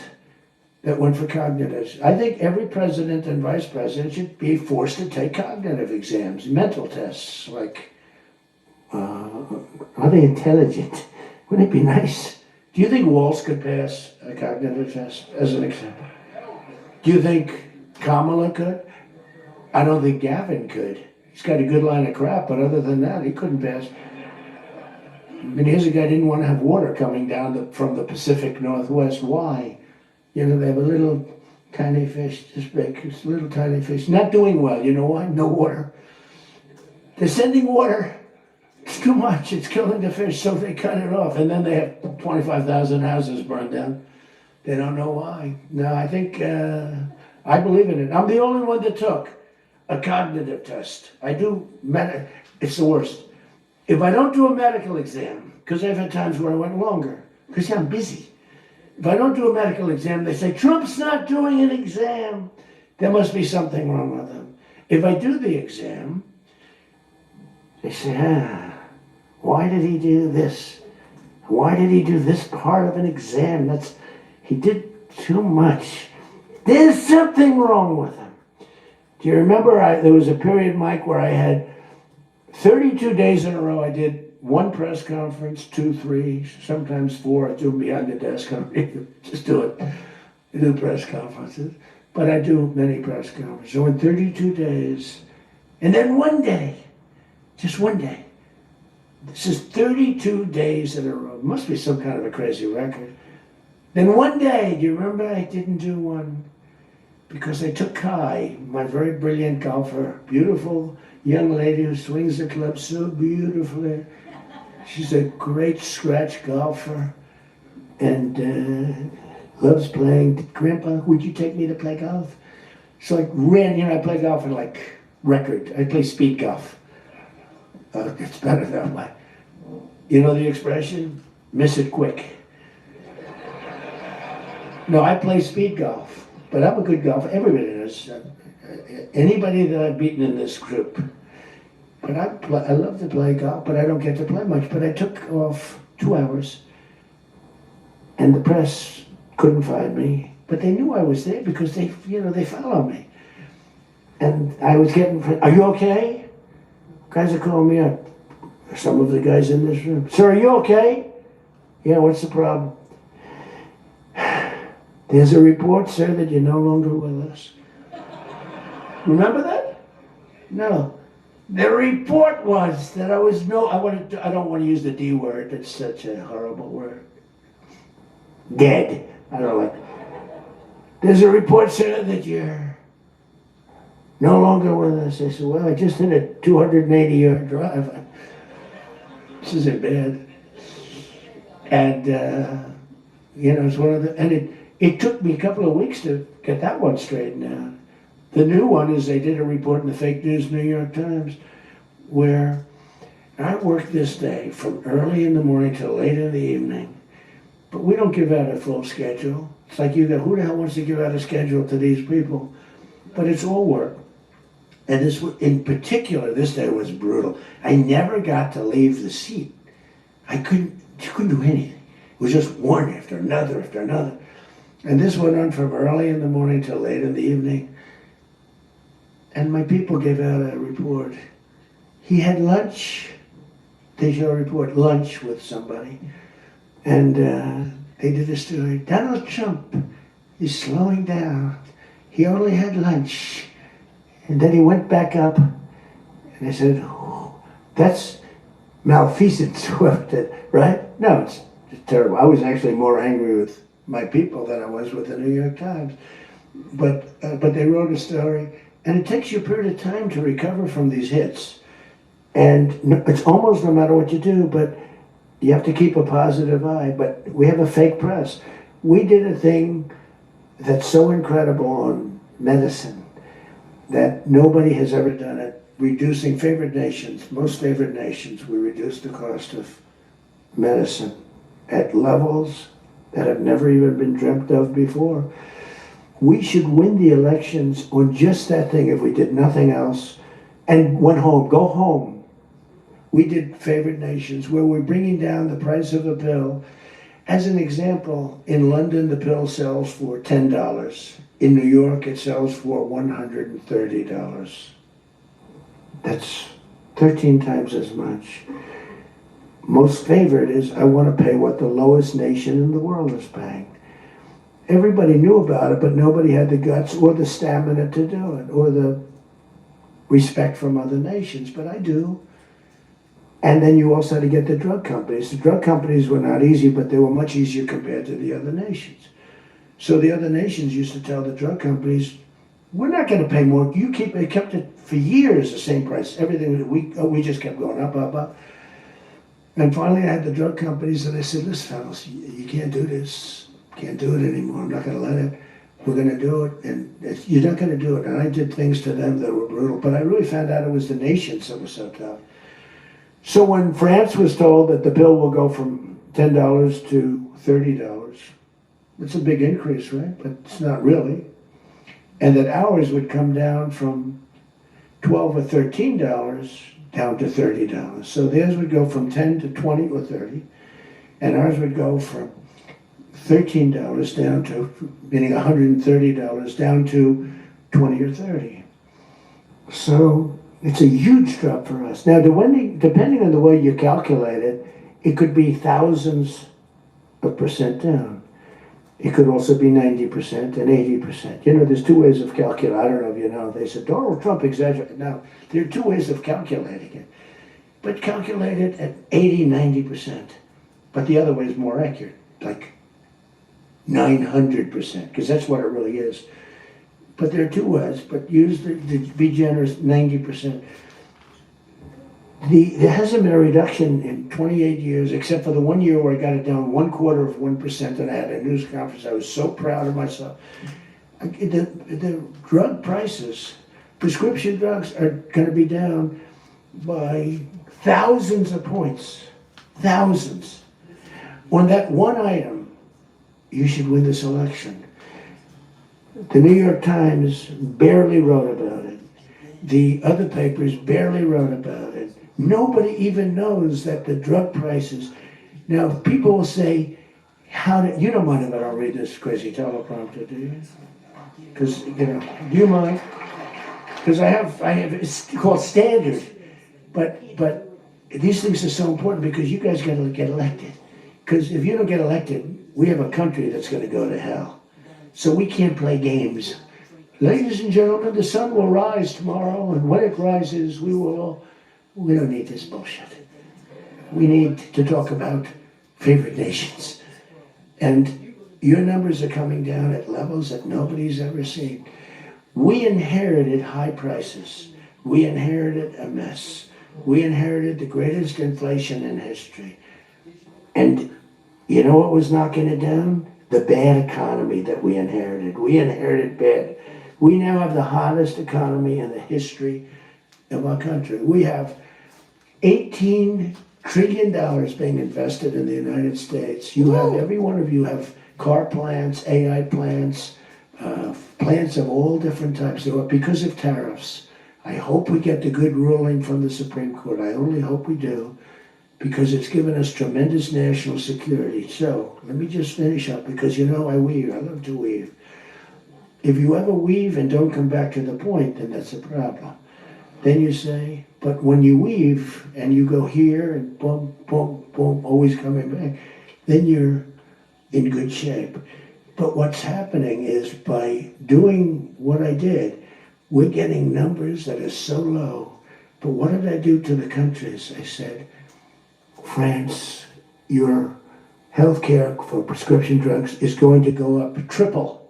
that went for cognitive. I think every president and vice president should be forced to take cognitive exams, mental tests, like, are they intelligent? Wouldn't it be nice? Do you think Walz could pass a cognitive test, as an example? Do you think Kamala could? I don't think Gavin could. He's got a good line of crap, but other than that, he couldn't pass. I mean, here's a guy who didn't want to have water coming down from the Pacific Northwest. Why? They have a little tiny fish, this big, it's a little tiny fish, not doing well. You know why? No water. They're sending water. It's too much. It's killing the fish, so they cut it off. And then they have 25,000 houses burned down. They don't know why. No, I think, I believe in it. I'm the only one that took a cognitive test. I do, it's the worst. If I don't do a medical exam, because I've had times where I went longer, because I'm busy. If I don't do a medical exam, they say, Trump's not doing an exam. There must be something wrong with him. If I do the exam, they say, why did he do this? Why did he do this part of an exam? He did too much. There's something wrong with him. Do you remember there was a period, Mike, where I had 32 days in a row I did one press conference, 2, 3, sometimes 4. I do them behind the desk. Just do it. I do press conferences. but I do many press conferences. So in 32 days, and then one day, just one day, this is 32 days in a row. It must be some kind of a crazy record. Then one day, do you remember I didn't do one? Because I took Kai, my very brilliant golfer, beautiful young lady who swings the club so beautifully. She's a great scratch golfer and loves playing. Grandpa, would you take me to play golf? So I ran, I play golf in like record. I play speed golf. It's better that way. You know the expression? Miss it quick. No, I play speed golf, but I'm a good golfer. Everybody does. Anybody that I've beaten in this group. But I love to play golf, but I don't get to play much. But I took off 2 hours, and the press couldn't find me. But they knew I was there because they follow me. And I was getting, are you okay? Guys are calling me up. Some of the guys in this room. Sir, are you okay? Yeah, what's the problem? There's a report, sir, that you're no longer with us. Remember that? No. The report was that I don't want to use the D word. It's such a horrible word. Dead. I don't like it. There's a report, sir, that you're no longer with us. I said, well, I just did a 280-yard drive. This isn't bad. And, it's one of the, and it took me a couple of weeks to get that one straightened out. The new one is they did a report in the fake news New York Times where I worked this day from early in the morning till late in the evening, but we don't give out a full schedule. It's like who the hell wants to give out a schedule to these people? But it's all work. And this, in particular, this day was brutal. I never got to leave the seat. You couldn't do anything. It was just one after another after another. And this went on from early in the morning till late in the evening. And my people gave out a report. He had lunch. They show a report, lunch with somebody. And they did a story. Donald Trump is slowing down. He only had lunch. And then he went back up. And I said, oh, that's malfeasance, right? No, it's terrible. I was actually more angry with my people than I was with the New York Times. But they wrote a story. And it takes you a period of time to recover from these hits. And it's almost no matter what you do, but you have to keep a positive eye. But we have a fake press. We did a thing that's so incredible on medicine that nobody has ever done it. Reducing favored nations, most favored nations, we reduced the cost of medicine at levels that have never even been dreamt of before. We should win the elections on just that thing if we did nothing else and went home, go home. We did favored nations where we're bringing down the price of a pill. As an example, in London, the pill sells for $10. In New York, it sells for $130. That's 13 times as much. Most favored is, I want to pay what the lowest nation in the world is paying. Everybody knew about it, but nobody had the guts or the stamina to do it, or the respect from other nations, but I do. And then you also had to get the drug companies. The drug companies were not easy, but they were much easier compared to the other nations. So the other nations used to tell the drug companies, we're not going to pay more. They kept it for years the same price. Everything, we just kept going up, up, up. And finally I had the drug companies and I said, listen, fellas, you can't do this. Can't do it anymore. I'm not going to let it. We're going to do it, and you're not going to do it. And I did things to them that were brutal, but I really found out it was the nations that were so tough. So when France was told that the pill will go from $10 to $30, it's a big increase, right? But it's not really. And that ours would come down from $12 or $13 down to $30. So theirs would go from 10 to 20 or 30, and ours would go from $13 down to, meaning $130 down to 20 or 30. So it's a huge drop for us. Now, depending on the way you calculate it, it could be thousands of percent down. It could also be 90% and 80%. You know, there's two ways of calculating. I don't know if you know. They said Donald Trump exaggerated. Now, there are two ways of calculating it. But calculate it at 80, 90%. But the other way is more accurate, like 900%, because that's what it really is. But there are two ways, but use the be generous, 90%. There hasn't been a reduction in 28 years, except for the 1 year where I got it down 1/4%, and I had a news conference. I was so proud of myself. The drug prices, prescription drugs, are going to be down by thousands of points. Thousands. On that one item, you should win this election. The New York Times barely wrote about it. The other papers barely wrote about it. Nobody even knows that the drug prices. Now, people will say, you don't mind if I don't read this crazy teleprompter, do you? Because, do you mind? Because I have, it's called standard. But these things are so important because you guys got to get elected. Because if you don't get elected, we have a country that's going to go to hell. So we can't play games. Ladies and gentlemen, the sun will rise tomorrow, and when it rises, we don't need this bullshit. We need to talk about favorite nations. And your numbers are coming down at levels that nobody's ever seen. We inherited high prices. We inherited a mess. We inherited the greatest inflation in history. And you know what was knocking it down? The bad economy that we inherited. We inherited bad. We now have the hottest economy in the history of our country. We have $18 trillion being invested in the United States. You have, every one of you have car plants, AI plants, plants of all different types. Because of tariffs. I hope we get the good ruling from the Supreme Court. I only hope we do, because it's given us tremendous national security. So let me just finish up, because I weave. I love to weave. If you ever weave and don't come back to the point, then that's a problem. Then you say, but when you weave and you go here and boom, boom, boom, always coming back, then you're in good shape. But what's happening is, by doing what I did, we're getting numbers that are so low. But what did I do to the countries? I said, France, your health care for prescription drugs is going to go up triple.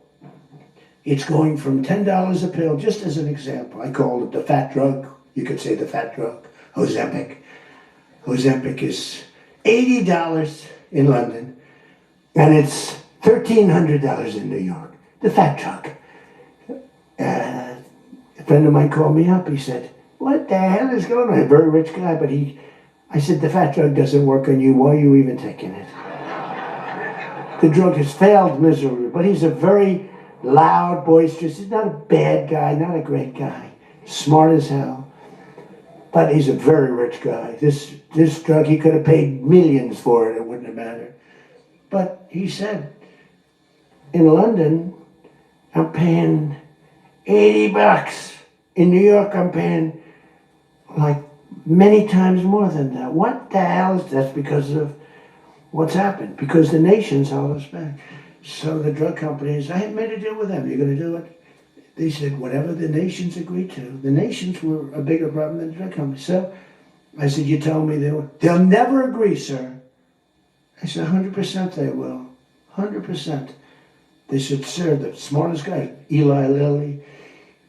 It's going from $10 a pill, just as an example. I call it the fat drug. You could say the fat drug, Ozempic. Ozempic is $80 in London, and it's $1,300 in New York. The fat drug. A friend of mine called me up. He said, what the hell is going on? A very rich guy, but I said, the fat drug doesn't work on you. Why are you even taking it? The drug has failed miserably, but he's a very loud, boisterous. He's not a bad guy, not a great guy. Smart as hell. But he's a very rich guy. This drug, he could have paid millions for it. It wouldn't have mattered. But he said, in London, I'm paying $80. In New York, I'm paying like many times more than that. What the hell is that? That's because of what's happened. Because the nations held us back. So the drug companies, I had made a deal with them. You're going to do it? They said, whatever the nations agreed to. The nations were a bigger problem than the drug companies. So I said, you tell me they'll never agree, sir. I said, 100% they will. 100%. They said, sir, the smartest guys, Eli Lilly,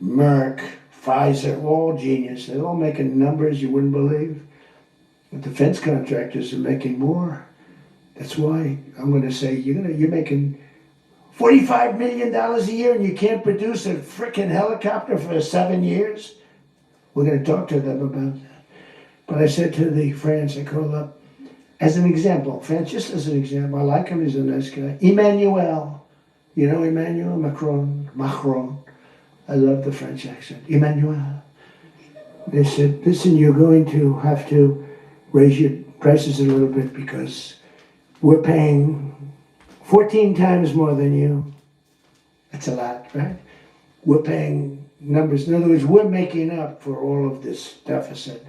Merck, Pfizer, all genius. They're all making numbers you wouldn't believe. But defense contractors are making more. That's why I'm going to say, you're making $45 million a year and you can't produce a frickin' helicopter for 7 years? We're going to talk to them about that. But I said to the France, I called up, as an example, France, just as an example, I like him, he's a nice guy. Emmanuel, you know Emmanuel Macron. I love the French accent. Emmanuel. They said, listen, you're going to have to raise your prices a little bit because we're paying 14 times more than you. That's a lot, right? We're paying numbers. In other words, we're making up for all of this deficit.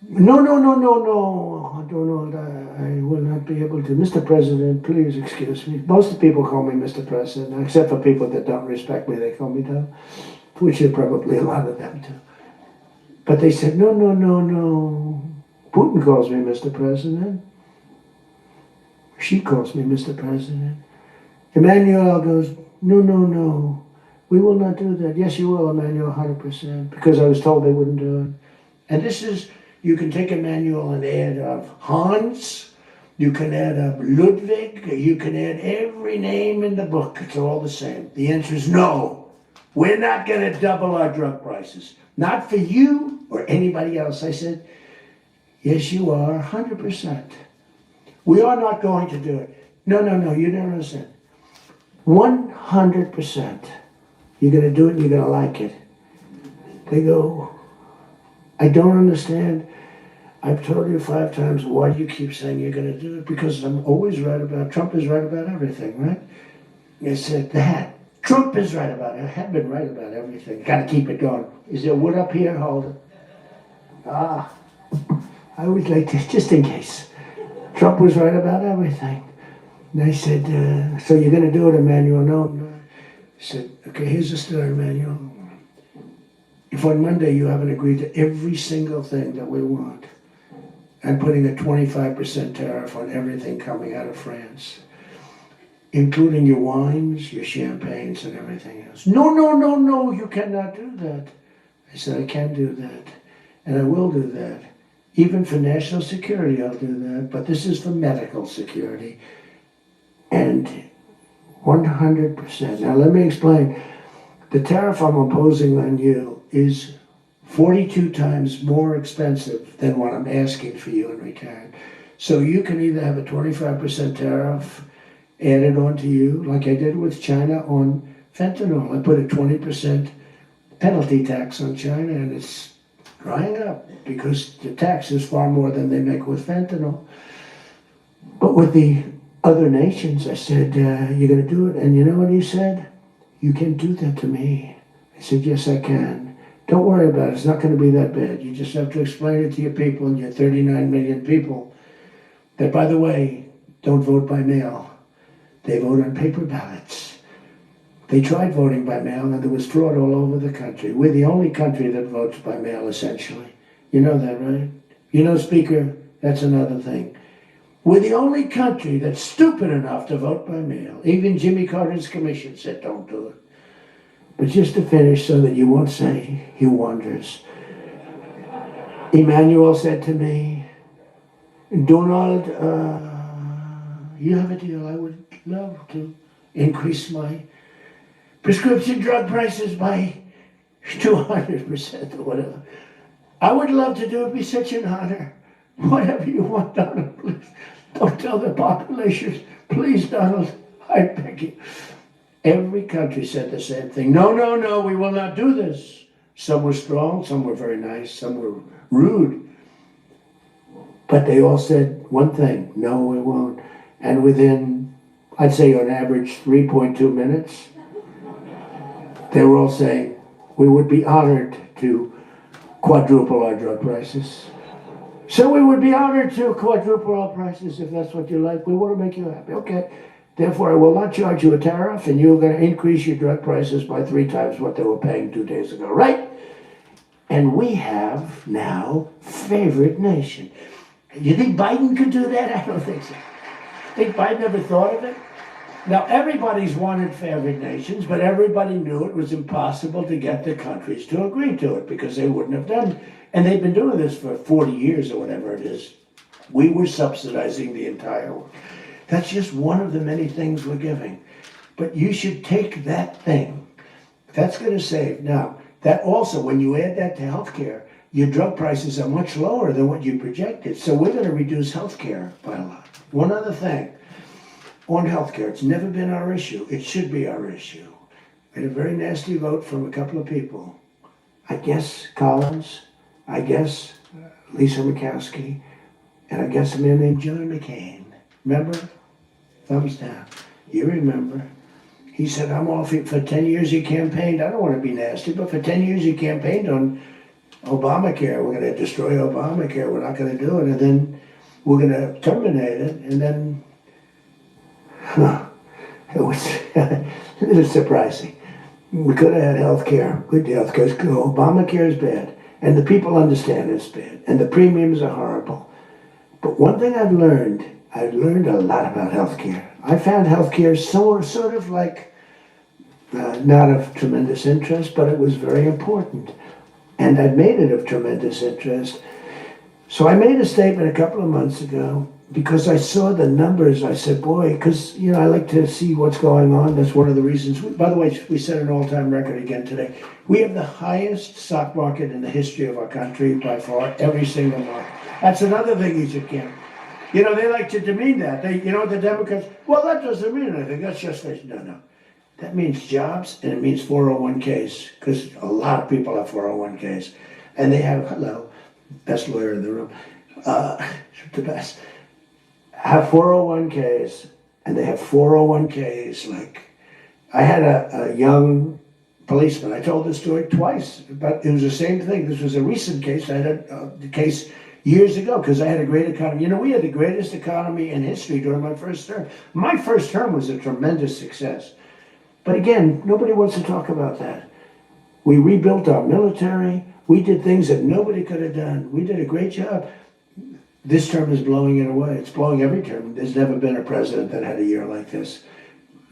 No, no, no, no, no, Donald, I will not be able to. Mr. President, please excuse me. Most people call me Mr. President, except for people that don't respect me, they call me Donald, which is probably a lot of them too. But they said, no, no, no, no. Putin calls me Mr. President. She calls me Mr. President. Emmanuel goes, no, no, no. We will not do that. Yes, you will, Emmanuel, 100%, because I was told they wouldn't do it. And this is, you can take Emmanuel and add up Hans, you can add up Ludwig, you can add every name in the book. It's all the same. The answer is no. We're not going to double our drug prices. Not for you or anybody else. I said, yes, you are, 100%. We are not going to do it. No, no, no, you don't understand. 100%. You're going to do it and you're going to like it. They go, I don't understand. I've told you 5 times, why do you keep saying you're going to do it? Because I'm always right about, Trump is right about everything, right? I said, that. Trump is right about it. I have been right about everything. Got to keep it going. Is there wood up here? Hold it. I always like this, just in case. Trump was right about everything. And I said, so you're going to do it, Emmanuel? No. I said, okay, here's the story, Emmanuel. If on Monday you haven't agreed to every single thing that we want, I'm putting a 25% tariff on everything coming out of France, including your wines, your champagnes, and everything else. No, no, no, no, you cannot do that. I said, I can do that, and I will do that. Even for national security, I'll do that, but this is for medical security. And 100%. Now let me explain. The tariff I'm imposing on you is 42 times more expensive than what I'm asking for you in return. So you can either have a 25% tariff added onto you, like I did with China on fentanyl. I put a 20% penalty tax on China, and it's drying up because the tax is far more than they make with fentanyl. But with the other nations, I said, you're going to do it? And you know what he said? You can do that to me. I said, yes, I can. Don't worry about it. It's not going to be that bad. You just have to explain it to your people and your 39 million people that, by the way, don't vote by mail. They vote on paper ballots. They tried voting by mail, and there was fraud all over the country. We're the only country that votes by mail, essentially. You know that, right? You know, Speaker, that's another thing. We're the only country that's stupid enough to vote by mail. Even Jimmy Carter's commission said don't do it. But just to finish so that you won't say he wonders. Emmanuel said to me, Donald, you have a deal. I would love to increase my prescription drug prices by 200% or whatever. I would love to do it. It'd be such an honor. Whatever you want, Donald, please. Don't tell the population. Please, Donald, I beg you. Every country said the same thing. No, no, no, we will not do this. Some were strong, some were very nice, some were rude. But they all said one thing, no, we won't. And within, I'd say on average, 3.2 minutes, they were all saying, we would be honored to quadruple our drug prices. So we would be honored to quadruple our prices if that's what you like. We want to make you happy. Okay. Therefore, I will not charge you a tariff, and you're going to increase your drug prices by 3 times what they were paying 2 days ago, right? And we have now favorite nation. You think Biden could do that? I don't think so. Think Biden ever thought of it? Now, everybody's wanted favorite nations, but everybody knew it was impossible to get the countries to agree to it because they wouldn't have done it. And they've been doing this for 40 years or whatever it is. We were subsidizing the entire world. That's just one of the many things we're giving. But you should take that thing. That's going to save. Now, that also, when you add that to healthcare, your drug prices are much lower than what you projected. So we're going to reduce healthcare by a lot. One other thing. On healthcare, it's never been our issue. It should be our issue. We had a very nasty vote from a couple of people. I guess Collins, I guess Lisa Murkowski, and I guess a man named John McCain. Remember? Thumbs down. You remember. He said, I'm off for 10 years he campaigned. I don't want to be nasty, but for 10 years he campaigned on Obamacare, we're gonna destroy Obamacare, we're not gonna do it, and then we're gonna terminate it, and then, it was a little surprising. We could have had health care, good health care, Obamacare is bad, and the people understand it's bad, and the premiums are horrible. But one thing I've learned a lot about health care. I found health care sort of like, not of tremendous interest, but it was very important. And I've made it of tremendous interest. So I made a statement a couple of months ago because I saw the numbers. I said, boy, because, I like to see what's going on. That's one of the reasons. By the way, we set an all-time record again today. We have the highest stock market in the history of our country by far, every single month. That's another thing you should count. They like to demean that. The Democrats, well, that doesn't mean anything. That's just, no. That means jobs, and it means 401ks, because a lot of people have 401ks. And they have, hello, best lawyer in the room, the best, have 401ks, and they have 401ks like, I had a young policeman, I told this story twice, but it was the same thing. This was a recent case. I had the case years ago, because I had a great economy. We had the greatest economy in history during my first term. My first term was a tremendous success. But again, nobody wants to talk about that. We rebuilt our military. We did things that nobody could have done. We did a great job. This term is blowing it away. It's blowing every term. There's never been a president that had a year like this,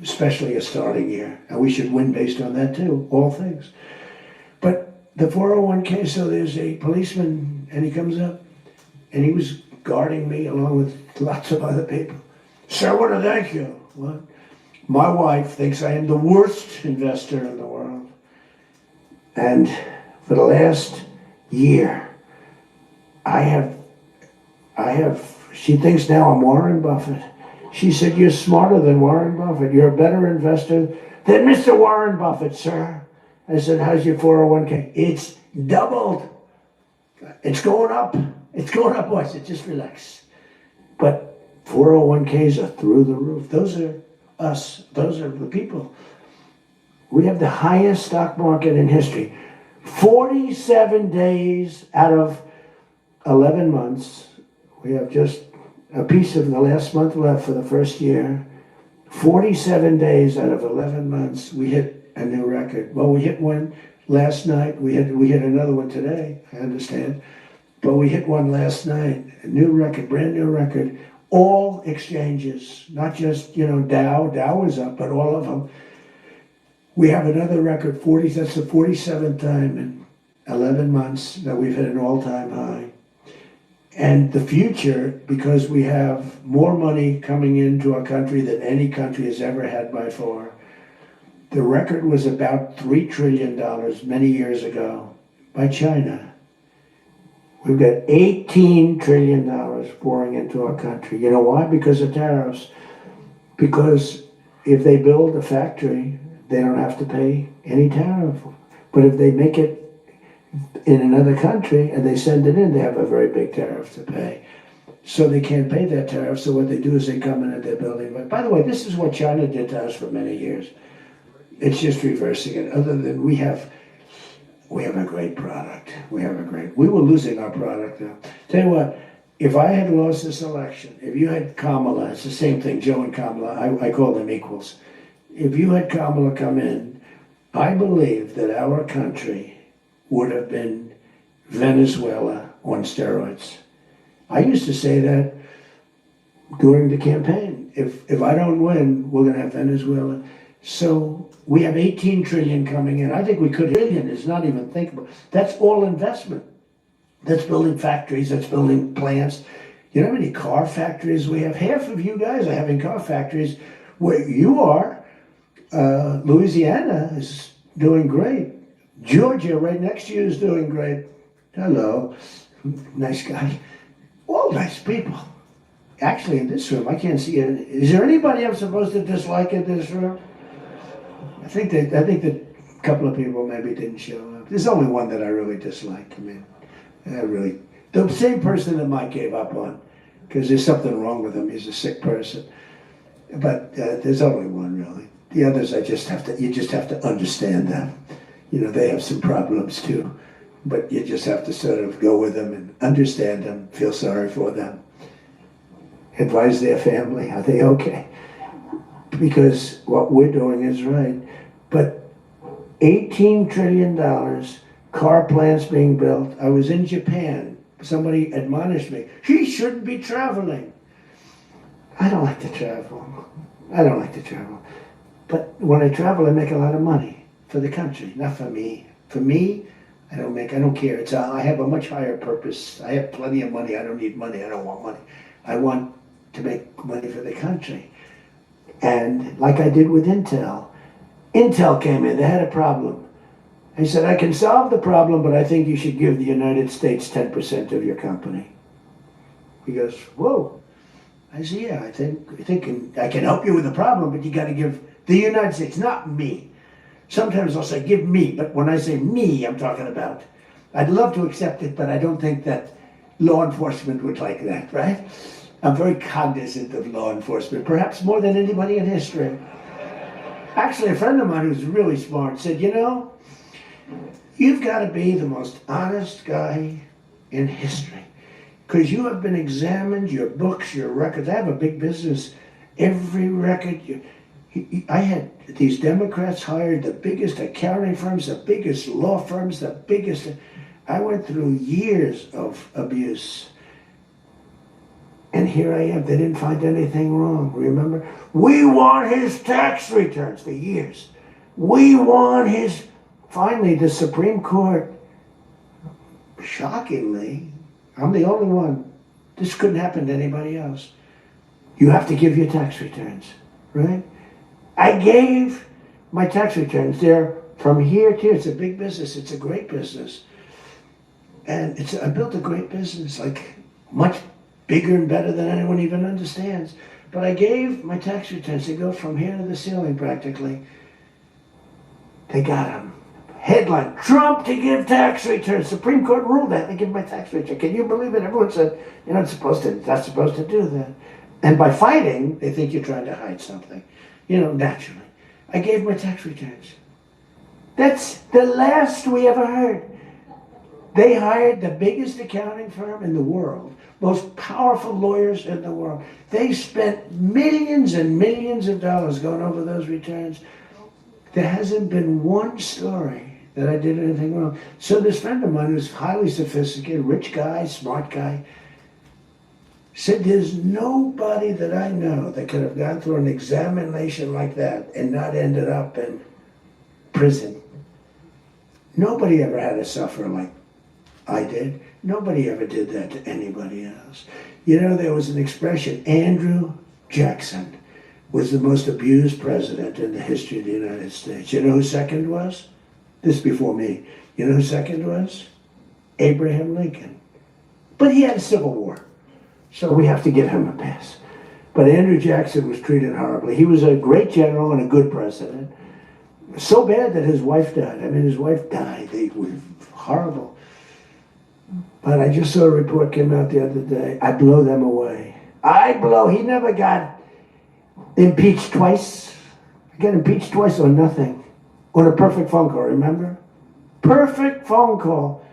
especially a starting year. And we should win based on that too, all things. But the 401k, so there's a policeman, and he comes up, and he was guarding me along with lots of other people. Sir, I want to thank you. What? My wife thinks I am the worst investor in the world. And for the last year, she thinks now I'm Warren Buffett. She said, you're smarter than Warren Buffett. You're a better investor than Mr. Warren Buffett, sir. I said, how's your 401k? It's doubled. It's going up. It's going up. I said, just relax. But 401ks are through the roof. Those are us. Those are the people. We have the highest stock market in history. 47 days out of 11 months. We have just a piece of the last month left for the first year. 47 days out of 11 months, we hit a new record. Well, we hit one last night. We hit another one today, I understand. But we hit one last night, a new record, brand new record. All exchanges, not just, Dow is up, but all of them. We have another record, that's the 47th time in 11 months that we've hit an all-time high. And the future, because we have more money coming into our country than any country has ever had by far. The record was about $3 trillion many years ago by China. We've got $18 trillion pouring into our country. You know why? Because of tariffs. Because if they build a factory, they don't have to pay any tariff. But if they make it in another country and they send it in, they have a very big tariff to pay. So they can't pay that tariff. So what they do is they come in and they're building. But by the way, this is what China did to us for many years. It's just reversing it. Other than we have a great product. We were losing our product now. Tell you what, if I had lost this election, if you had Kamala, it's the same thing, Joe and Kamala, I call them equals. If you had Kamala come in, I believe that our country would have been Venezuela on steroids. I used to say that during the campaign. If I don't win, we're going to have Venezuela. So we have 18 trillion coming in. I think we could. Trillion is not even thinkable. That's all investment. That's building factories. That's building plants. You know how many car factories we have? Half of you guys are having car factories where you are. Louisiana is doing great. Georgia, right next to you, is doing great. Hello. Nice guy. All nice people. Actually, in this room, I can't see it. Is there anybody I'm supposed to dislike in this room? I think that a couple of people maybe didn't show up. There's only one that I really dislike. The same person that Mike gave up on, because there's something wrong with him. He's a sick person. But there's only one really. The others, you just have to understand them. They have some problems too. but you just have to sort of go with them and understand them, feel sorry for them, advise their family, are they okay? Because what we're doing is right. But $18 trillion, car plants being built. I was in Japan. Somebody admonished me, he shouldn't be traveling. I don't like to travel. But when I travel, I make a lot of money for the country, not for me. For me, I don't care. I have a much higher purpose. I have plenty of money. I don't need money. I don't want money. I want to make money for the country. And like I did with Intel came in, they had a problem. I said, I can solve the problem, but I think you should give the United States 10% of your company. He goes, whoa. I said, yeah, I think I can help you with the problem, but you got to give the United States, not me. Sometimes I'll say, give me, but when I say me, I'm talking about, I'd love to accept it, but I don't think that law enforcement would like that, right? I'm very cognizant of law enforcement, perhaps more than anybody in history. Actually, a friend of mine who's really smart said, you know, you've got to be the most honest guy in history because you have been examined, your books, your records. I have a big business. Every record, I had these Democrats hired the biggest accounting firms, the biggest law firms, the biggest. I went through years of abuse. And here I am. They didn't find anything wrong. Remember? We want his tax returns for years. We want his... Finally, the Supreme Court, shockingly, I'm the only one. This couldn't happen to anybody else. You have to give your tax returns, right? I gave my tax returns. They're from here to here. It's a big business. It's a great business. And I built a great business, like much bigger and better than anyone even understands. But I gave my tax returns. They go from here to the ceiling practically. They got them. Headline, Trump to give tax returns. Supreme Court ruled that. They give my tax return. Can you believe it? Everyone said, you're not supposed to do that. And by fighting, they think you're trying to hide something. Naturally. I gave my tax returns. That's the last we ever heard. They hired the biggest accounting firm in the world, most powerful lawyers in the world. They spent millions and millions of dollars going over those returns. There hasn't been one story that I did anything wrong. So this friend of mine who's highly sophisticated, rich guy, smart guy, said there's nobody that I know that could have gone through an examination like that and not ended up in prison. Nobody ever had to suffer like I did. Nobody ever did that to anybody else. There was an expression, Andrew Jackson was the most abused president in the history of the United States. You know who second was? This before me. You know who second was? Abraham Lincoln. But he had a civil war. So we have to give him a pass. But Andrew Jackson was treated horribly. He was a great general and a good president. So bad that his wife died. His wife died. They were horrible. But I just saw a report came out the other day. I blow them away. He never got impeached twice. I got impeached twice on nothing. On a perfect phone call, remember? Perfect phone call.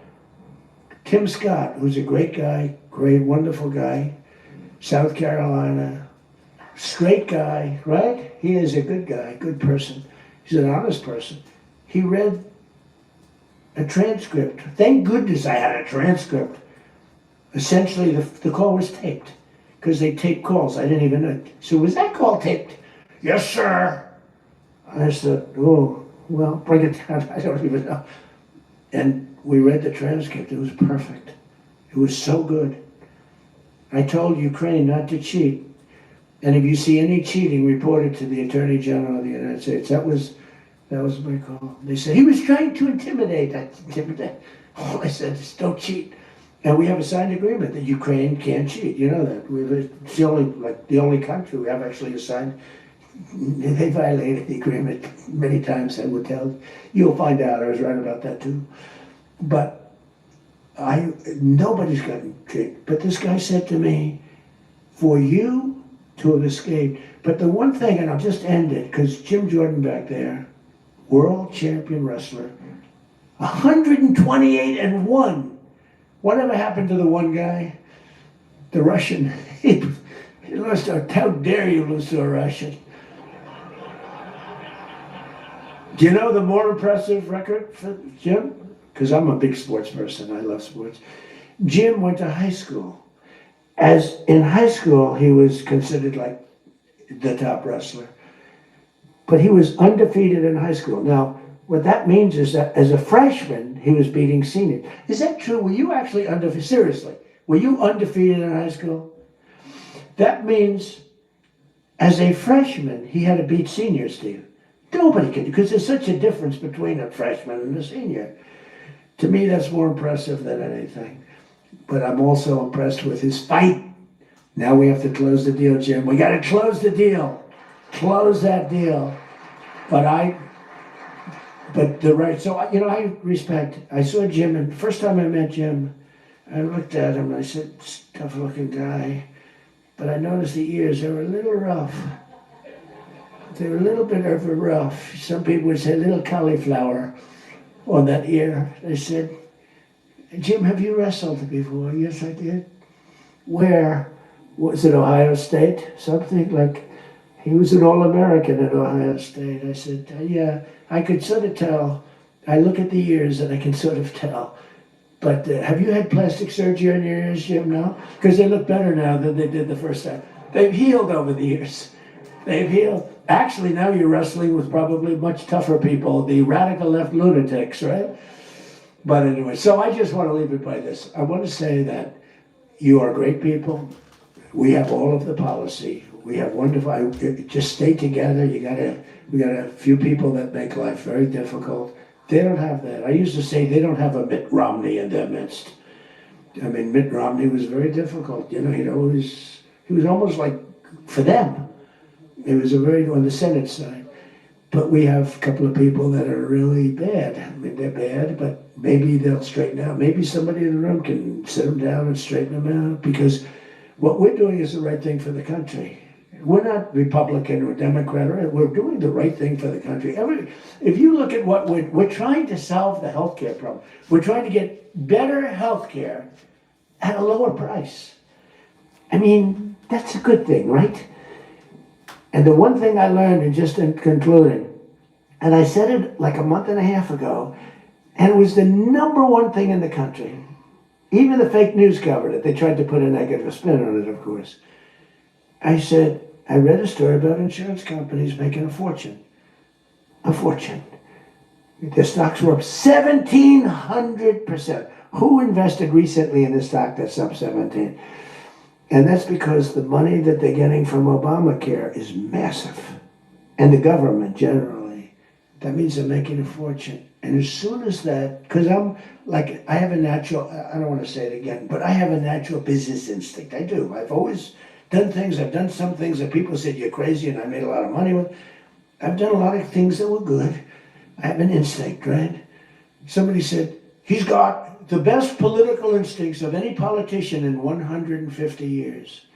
Tim Scott, who's a great guy, great, wonderful guy, South Carolina, straight guy, right? He is a good guy, good person. He's an honest person. He read a transcript. Thank goodness I had a transcript. Essentially, the call was taped because they tape calls. I didn't even know. So was that call taped? Yes, sir. I said, oh, well, bring it down. I don't even know. And we read the transcript. It was perfect. It was so good. I told Ukraine not to cheat. And if you see any cheating, report it to the Attorney General of the United States. That was my call. They said, he was trying to intimidate. All I said is, don't cheat. And we have a signed agreement that Ukraine can't cheat. You know that. It's the only country we have actually signed. They violated the agreement many times, I would tell. You'll find out. I was right about that too. But nobody's gotten tricked. But this guy said to me, for you to have escaped. But the one thing, and I'll just end it, because Jim Jordan back there, world champion wrestler, 128-1. Whatever happened to the one guy? The Russian. He lost to, how dare you lose to a Russian? Do you know the more impressive record for Jim? Because I'm a big sports person, I love sports. Jim went to high school. As in high school, he was considered like the top wrestler. But he was undefeated in high school. Now, what that means is that as a freshman, he was beating seniors. Is that true? Were you actually undefeated? Seriously, were you undefeated in high school? That means as a freshman, he had to beat seniors, Steve. Nobody can, because there's such a difference between a freshman and a senior. To me, that's more impressive than anything. But I'm also impressed with his fight. Now we have to close the deal, Jim. We got to close the deal. Close that deal. I saw Jim, and the first time I met Jim, I looked at him and I said, tough looking guy. But I noticed the ears, they were a little rough. They were a little bit of a rough. Some people would say a little cauliflower on that ear. They said, Jim, have you wrestled before? Yes, I did. Where? Was it Ohio State? Something like, he was an All-American at Ohio State. I said, yeah, I could sort of tell. I look at the ears and I can sort of tell. But have you had plastic surgery on your ears, Jim, now? Because they look better now than they did the first time. They've healed over the years. They've healed. Actually, now you're wrestling with probably much tougher people, the radical left lunatics, right? But anyway, so I just want to leave it by this. I want to say that you are great people. We have all of the policy. We have wonderful, just stay together. We got a few people that make life very difficult. They don't have that. I used to say they don't have a Mitt Romney in their midst. I mean, Mitt Romney was very difficult. You know, he was almost like, for them, it was on the Senate side. But we have a couple of people that are really bad. I mean, they're bad, but maybe they'll straighten out. Maybe somebody in the room can sit them down and straighten them out, because what we're doing is the right thing for the country. We're not Republican or Democrat. We're doing the right thing for the country. If you look at what we're trying to solve the healthcare problem. We're trying to get better healthcare at a lower price. I mean, that's a good thing, right? And the one thing I learned, and just in concluding, and I said it like a month and a half ago, and it was the number one thing in the country. Even the fake news covered it. They tried to put a negative spin on it, of course. I said, I read a story about insurance companies making a fortune. A fortune. Their stocks were up 1,700%. Who invested recently in a stock that's up 17? And that's because the money that they're getting from Obamacare is massive. And the government generally. That means they're making a fortune. And as soon as that, because I have a natural, I don't want to say it again, but I have a natural business instinct. I do. I've always done things. I've done some things that people said you're crazy and I made a lot of money with. I've done a lot of things that were good. I have an instinct, right? Somebody said, he's got the best political instincts of any politician in 150 years.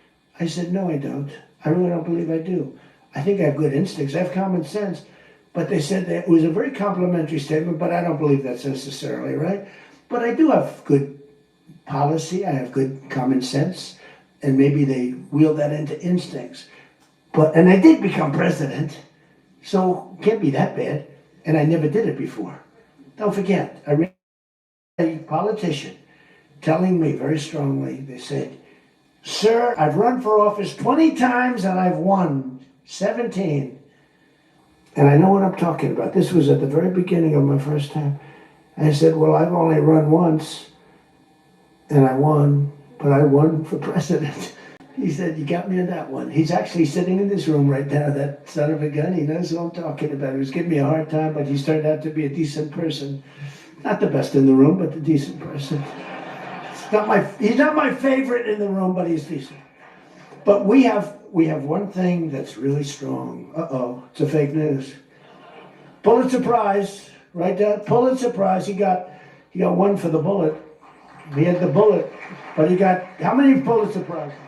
I said, no, I don't. I really don't believe I do. I think I have good instincts. I have common sense. But they said that it was a very complimentary statement, but I don't believe that's necessarily right. But I do have good policy. I have good common sense. And maybe they wheel that into instincts. And I did become president, so it can't be that bad. And I never did it before. Don't forget, I read a politician telling me very strongly, they said, sir, I've run for office 20 times and I've won 17. And I know what I'm talking about. This was at the very beginning of my first time. I said, well, I've only run once and I won, but I won for president. He said, you got me on that one. He's actually sitting in this room right now, that son of a gun. He knows who I'm talking about. He was giving me a hard time, but he's turned out to be a decent person. Not the best in the room, but a decent person. He's not my favorite in the room, but he's decent. But we have one thing that's really strong. Uh-oh, it's a fake news. Pulitzer Prize, right there, Pulitzer Prize. He got one for the bullet. He had the bullet, but he got, how many Pulitzer Prizes?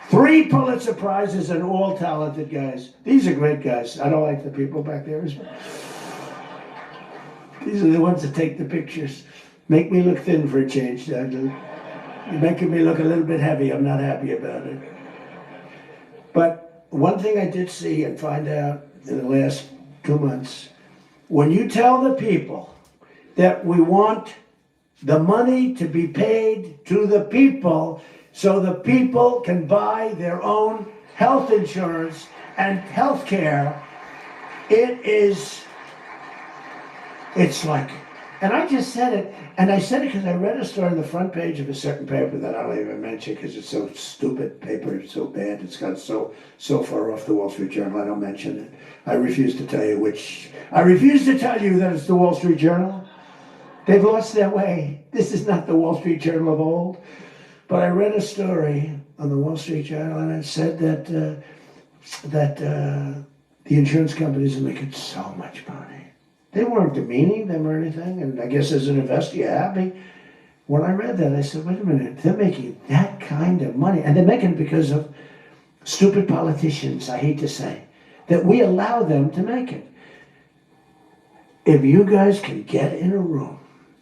3 Pulitzer Prizes, and all talented guys. These are great guys. I don't like the people back there as well. These are the ones that take the pictures. Make me look thin for a change, Doug. You're making me look a little bit heavy. I'm not happy about it. But one thing I did see and find out in the last 2 months, when you tell the people that we want the money to be paid to the people so the people can buy their own health insurance and health care, it's like, and I just said it, and I said it because I read a story on the front page of a certain paper that I don't even mention because it's so stupid paper, it's so bad, it's got so far off the Wall Street Journal, I don't mention it. I refuse to tell you that it's the Wall Street Journal. They've lost their way. This is not the Wall Street Journal of old. But I read a story on the Wall Street Journal, and it said that the insurance companies are making so much money. They weren't demeaning them or anything, and I guess as an investor, you're happy. When I read that, I said, wait a minute, they're making that kind of money, and they're making it because of stupid politicians, I hate to say, that we allow them to make it. If you guys can get in a room,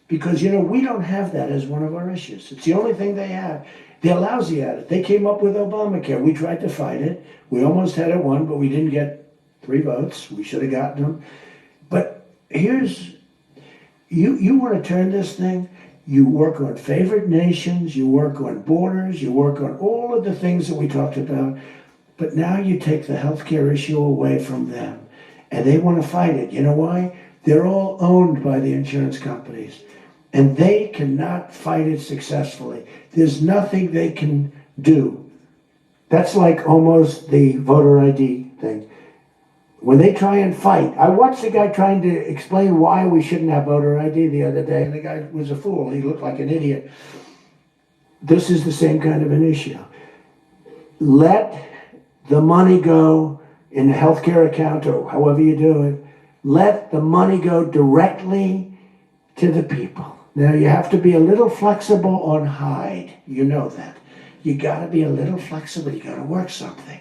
because, we don't have that as one of our issues. It's the only thing they have. They're lousy at it. They came up with Obamacare. We tried to fight it. We almost had it won, but we didn't get 3 votes. We should have gotten them. But here's, you want to turn this thing, you work on favored nations, you work on borders, you work on all of the things that we talked about, but now you take the healthcare issue away from them, and they want to fight it. You know why? They're all owned by the insurance companies, and they cannot fight it successfully. There's nothing they can do. That's like almost the voter ID thing. When they try and fight, I watched the guy trying to explain why we shouldn't have voter ID the other day, and the guy was a fool. He looked like an idiot. This is the same kind of an issue. Let the money go in a healthcare account or however you do it. Let the money go directly to the people. Now, you have to be a little flexible on Hyde. You know that. You got to be a little flexible. You got to work something.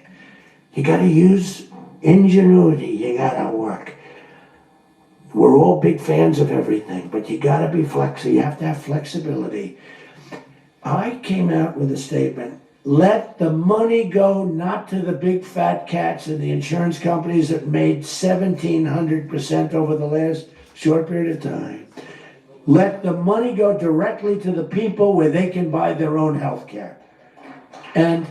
You got to use ingenuity. You got to work. We're all big fans of everything, but you got to be flexible. You have to have flexibility. I came out with a statement. Let the money go not to the big fat cats and the insurance companies that made 1,700% over the last short period of time. Let the money go directly to the people where they can buy their own health care. And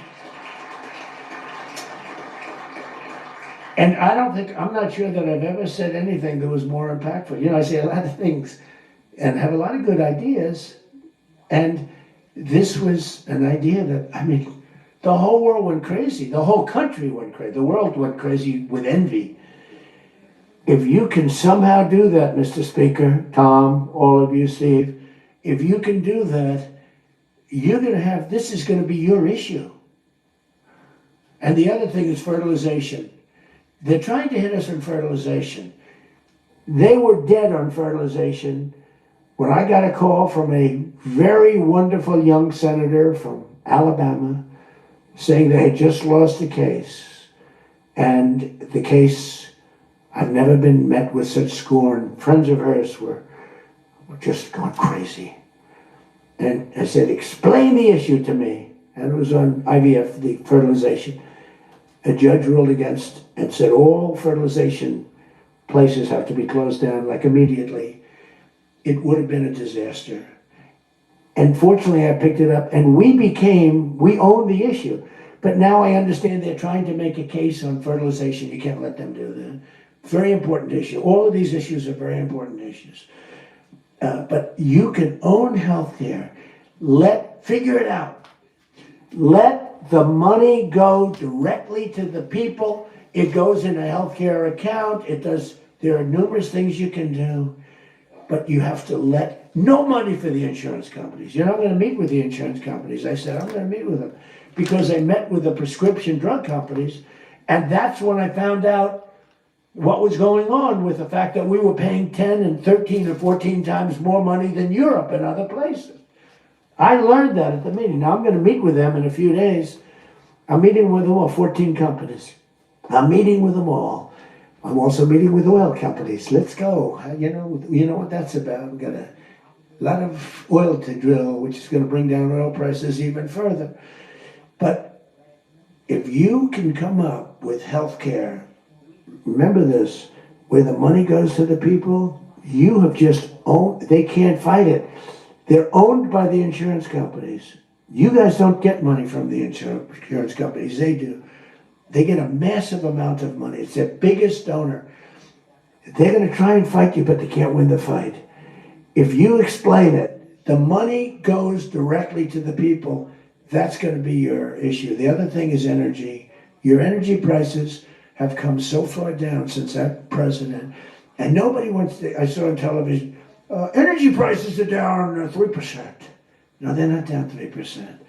I'm not sure that I've ever said anything that was more impactful. I say a lot of things and have a lot of good ideas. And this was an idea that, the whole world went crazy. The whole country went crazy. The world went crazy with envy. If you can somehow do that, Mr. Speaker, Tom, all of you, Steve, if you can do that, this is going to be your issue. And the other thing is fertilization. They're trying to hit us on fertilization. They were dead on fertilization when I got a call from a very wonderful young senator from Alabama saying they had just lost a case. And the case, I've never been met with such scorn. Friends of hers were just going crazy. And I said, explain the issue to me. And it was on IVF, the fertilization. A judge ruled against and said all fertilization places have to be closed down, like immediately. It would have been a disaster. And fortunately, I picked it up, and we owned the issue. But now I understand they're trying to make a case on fertilization. You can't let them do that. Very important issue. All of these issues are very important issues. But you can own healthcare. Figure it out. Let the money go directly to the people. It goes in a healthcare account. There are numerous things you can do. But you have to let no money for the insurance companies. You're not going to meet with the insurance companies. I said, I'm going to meet with them. Because I met with the prescription drug companies, and that's when I found out what was going on with the fact that we were paying 10 and 13 or 14 times more money than Europe and other places. I learned that at the meeting. Now I'm going to meet with them in a few days. I'm meeting with them all, 14 companies. I'm meeting with them all. I'm also meeting with oil companies. Let's go. You know what that's about. We've got a lot of oil to drill, which is going to bring down oil prices even further. But if you can come up with health care, remember this, where the money goes to the people, you have just owned, they can't fight it. They're owned by the insurance companies. You guys don't get money from the insurance companies, they do. They get a massive amount of money. It's their biggest donor. They're going to try and fight you, but they can't win the fight. If you explain it, the money goes directly to the people. That's going to be your issue. The other thing is energy. Your energy prices have come so far down since that president. And nobody wants to, I saw on television, energy prices are down 3%. No, they're not down 3%.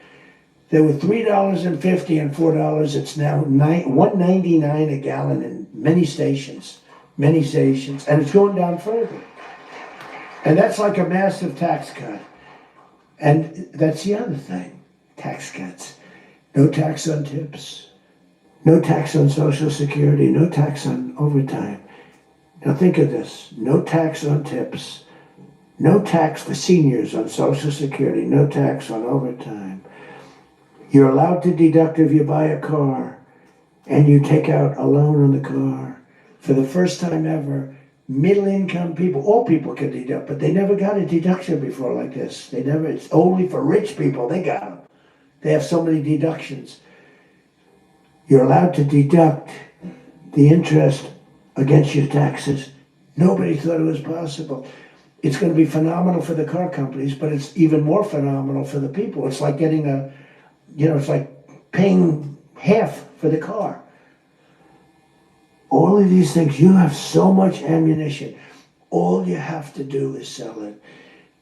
They were $3.50 and $4. It's now $1.99 a gallon in many stations, and it's going down further. And that's like a massive tax cut. And that's the other thing, tax cuts. No tax on tips, no tax on Social Security, no tax on overtime. Now think of this, no tax on tips, no tax for seniors on Social Security, no tax on overtime. You're allowed to deduct if you buy a car and you take out a loan on the car. For the first time ever, middle-income people, all people can deduct, but they never got a deduction before like this. It's only for rich people, they got them. They have so many deductions. You're allowed to deduct the interest against your taxes. Nobody thought it was possible. It's going to be phenomenal for the car companies, but it's even more phenomenal for the people. It's like getting it's like paying half for the car. All of these things, you have so much ammunition. All you have to do is sell it.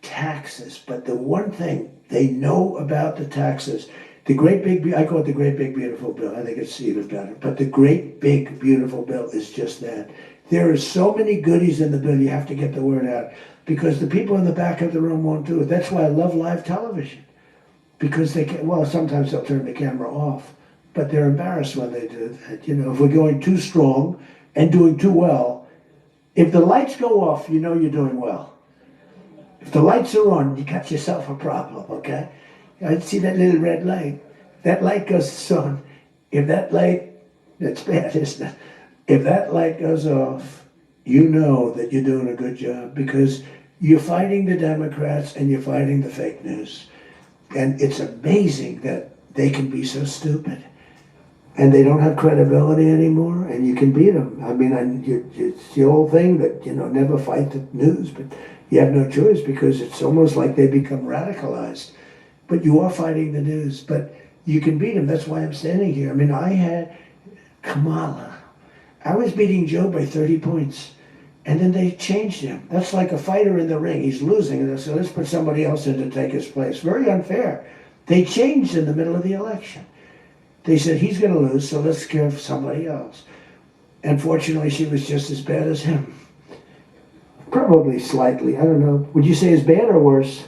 Taxes. But the one thing they know about the taxes, I call it the Great Big Beautiful Bill. I think it's even better. But the Great Big Beautiful Bill is just that. There are so many goodies in the bill, you have to get the word out. Because the people in the back of the room won't do it. That's why I love live television. Because sometimes they'll turn the camera off. But they're embarrassed when they do that. If we're going too strong and doing too well, if the lights go off, you know you're doing well. If the lights are on, you got yourself a problem, okay? I see that little red light. That light goes on. If that light, that's bad, isn't it? If that light goes off, you know that you're doing a good job because you're fighting the Democrats and you're fighting the fake news. And it's amazing that they can be so stupid. And they don't have credibility anymore, and you can beat them. I mean, it's the old thing that, never fight the news, but you have no choice because it's almost like they become radicalized. But you are fighting the news, but you can beat them. That's why I'm standing here. I mean, I had Kamala. I was beating Joe by 30 points, and then they changed him. That's like a fighter in the ring. He's losing, and they said, let's put somebody else in to take his place. Very unfair. They changed in the middle of the election. They said, he's going to lose, so let's give somebody else. And fortunately, she was just as bad as him. Probably slightly, I don't know. Would you say as bad or worse?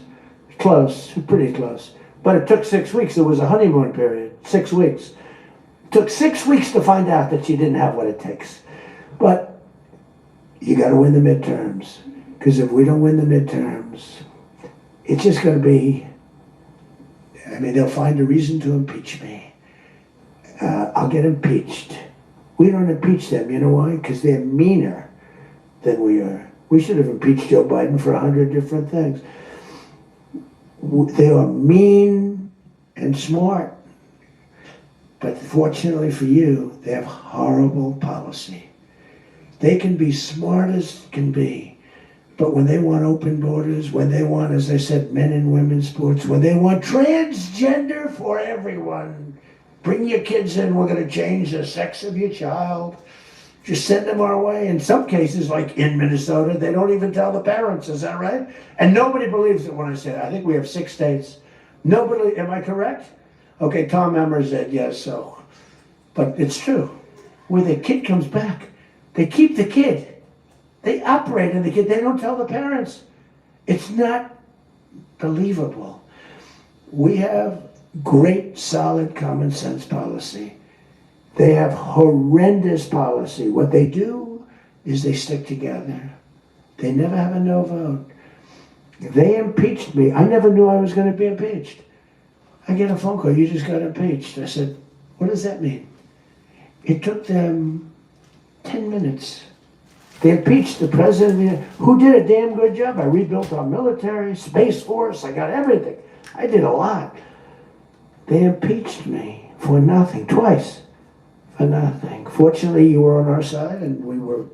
Close, pretty close. But it took 6 weeks. There was a honeymoon period, 6 weeks. It took 6 weeks to find out that she didn't have what it takes. But you got to win the midterms. Because if we don't win the midterms, it's just going to be, they'll find a reason to impeach me. I'll get impeached. We don't impeach them, you know why? Because they're meaner than we are. We should have impeached Joe Biden for 100 different things. They are mean and smart. But fortunately for you, they have horrible policy. They can be smart as can be. But when they want open borders, when they want, as I said, men and women's sports, when they want transgender for everyone, bring your kids in, we're going to change the sex of your child. Just send them our way. In some cases, like in Minnesota, they don't even tell the parents, is that right? And nobody believes it when I say that. I think we have 6 states. Nobody, am I correct? Okay, Tom Emmer said yes, so. But it's true. When the kid comes back, they keep the kid. They operate on the kid. They don't tell the parents. It's not believable. We have great, solid, common sense policy. They have horrendous policy. What they do, is they stick together. They never have a no vote. They impeached me. I never knew I was going to be impeached. I get a phone call, you just got impeached. I said, what does that mean? It took them 10 minutes. They impeached the president, who did a damn good job. I rebuilt our military, Space Force, I got everything. I did a lot. They impeached me for nothing, twice, for nothing. Fortunately, you were on our side and we were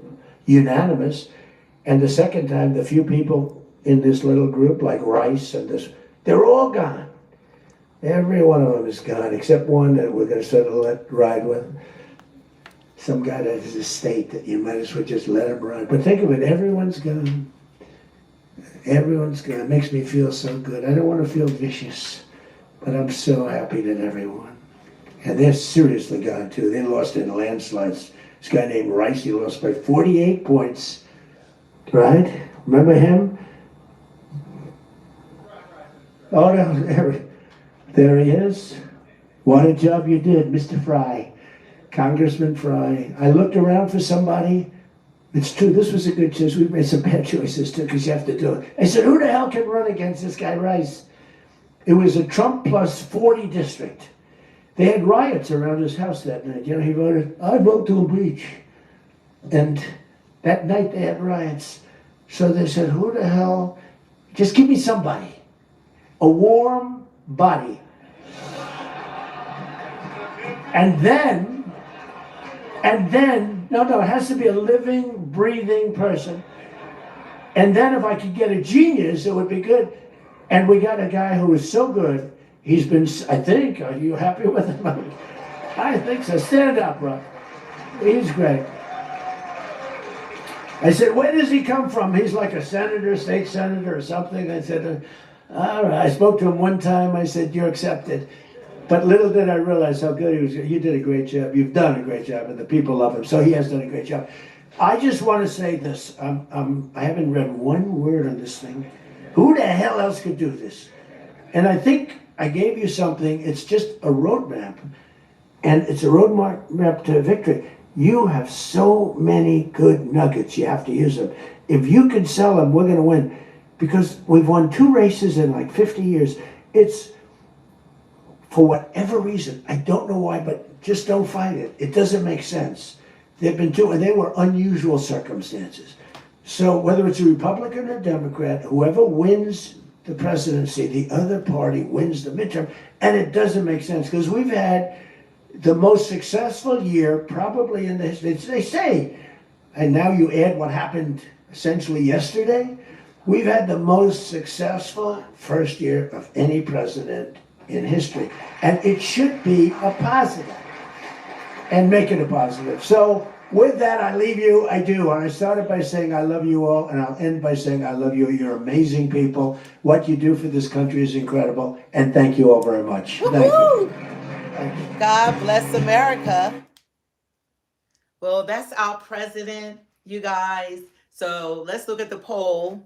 unanimous. And the second time, the few people in this little group, like Rice and this, they're all gone. Every one of them is gone, except one that we're going to sort of let ride with. Some guy that has a state that you might as well just let him ride. But think of it, everyone's gone. Everyone's gone. It makes me feel so good. I don't want to feel vicious, but I'm so happy that everyone. And they're seriously gone too. They lost in landslides. This guy named Rice, he lost by 48 points. Right? Remember him? Oh, no, there he is. What a job you did, Mr. Fry. Congressman Fry. I looked around for somebody. It's true, this was a good choice. We made some bad choices too, because you have to do it. I said, who the hell can run against this guy Rice? It was a Trump plus 40 district. They had riots around his house that night. You know, he voted, I vote to impeach. And that night they had riots. So they said, who the hell? Just give me somebody. A warm body. And then, no, it has to be a living, breathing person. And then if I could get a genius, it would be good. And we got a guy who is so good. He's been, I think, are you happy with him? I think so. Stand up, bro. He's great. I said, where does he come from? He's like a senator, state senator or something. I said, all right. I spoke to him one time. I said, you're accepted. But little did I realize how good he was. You did a great job. You've done a great job, and the people love him. So he has done a great job. I just want to say this. I haven't read one word on this thing. Who the hell else could do this? And I think I gave you something. It's just a roadmap. And it's a roadmap to victory. You have so many good nuggets. You have to use them. If you can sell them, we're going to win. Because we've won 2 races in like 50 years. It's, for whatever reason, I don't know why, but just don't fight it. It doesn't make sense. They've been 2, and they were unusual circumstances. So whether it's a Republican or Democrat, whoever wins the presidency, the other party wins the midterm, and it doesn't make sense because we've had the most successful year probably in the history. They say, and now you add what happened essentially yesterday, we've had the most successful first year of any president in history. And it should be a positive. And make it a positive. So with that, I leave you. I do. And I started by saying I love you all, and I'll end by saying I love you. You're amazing people. What you do for this country is incredible. And thank you all very much. Thank you. Thank you. God bless America. Well, that's our president, you guys. So let's look at the poll.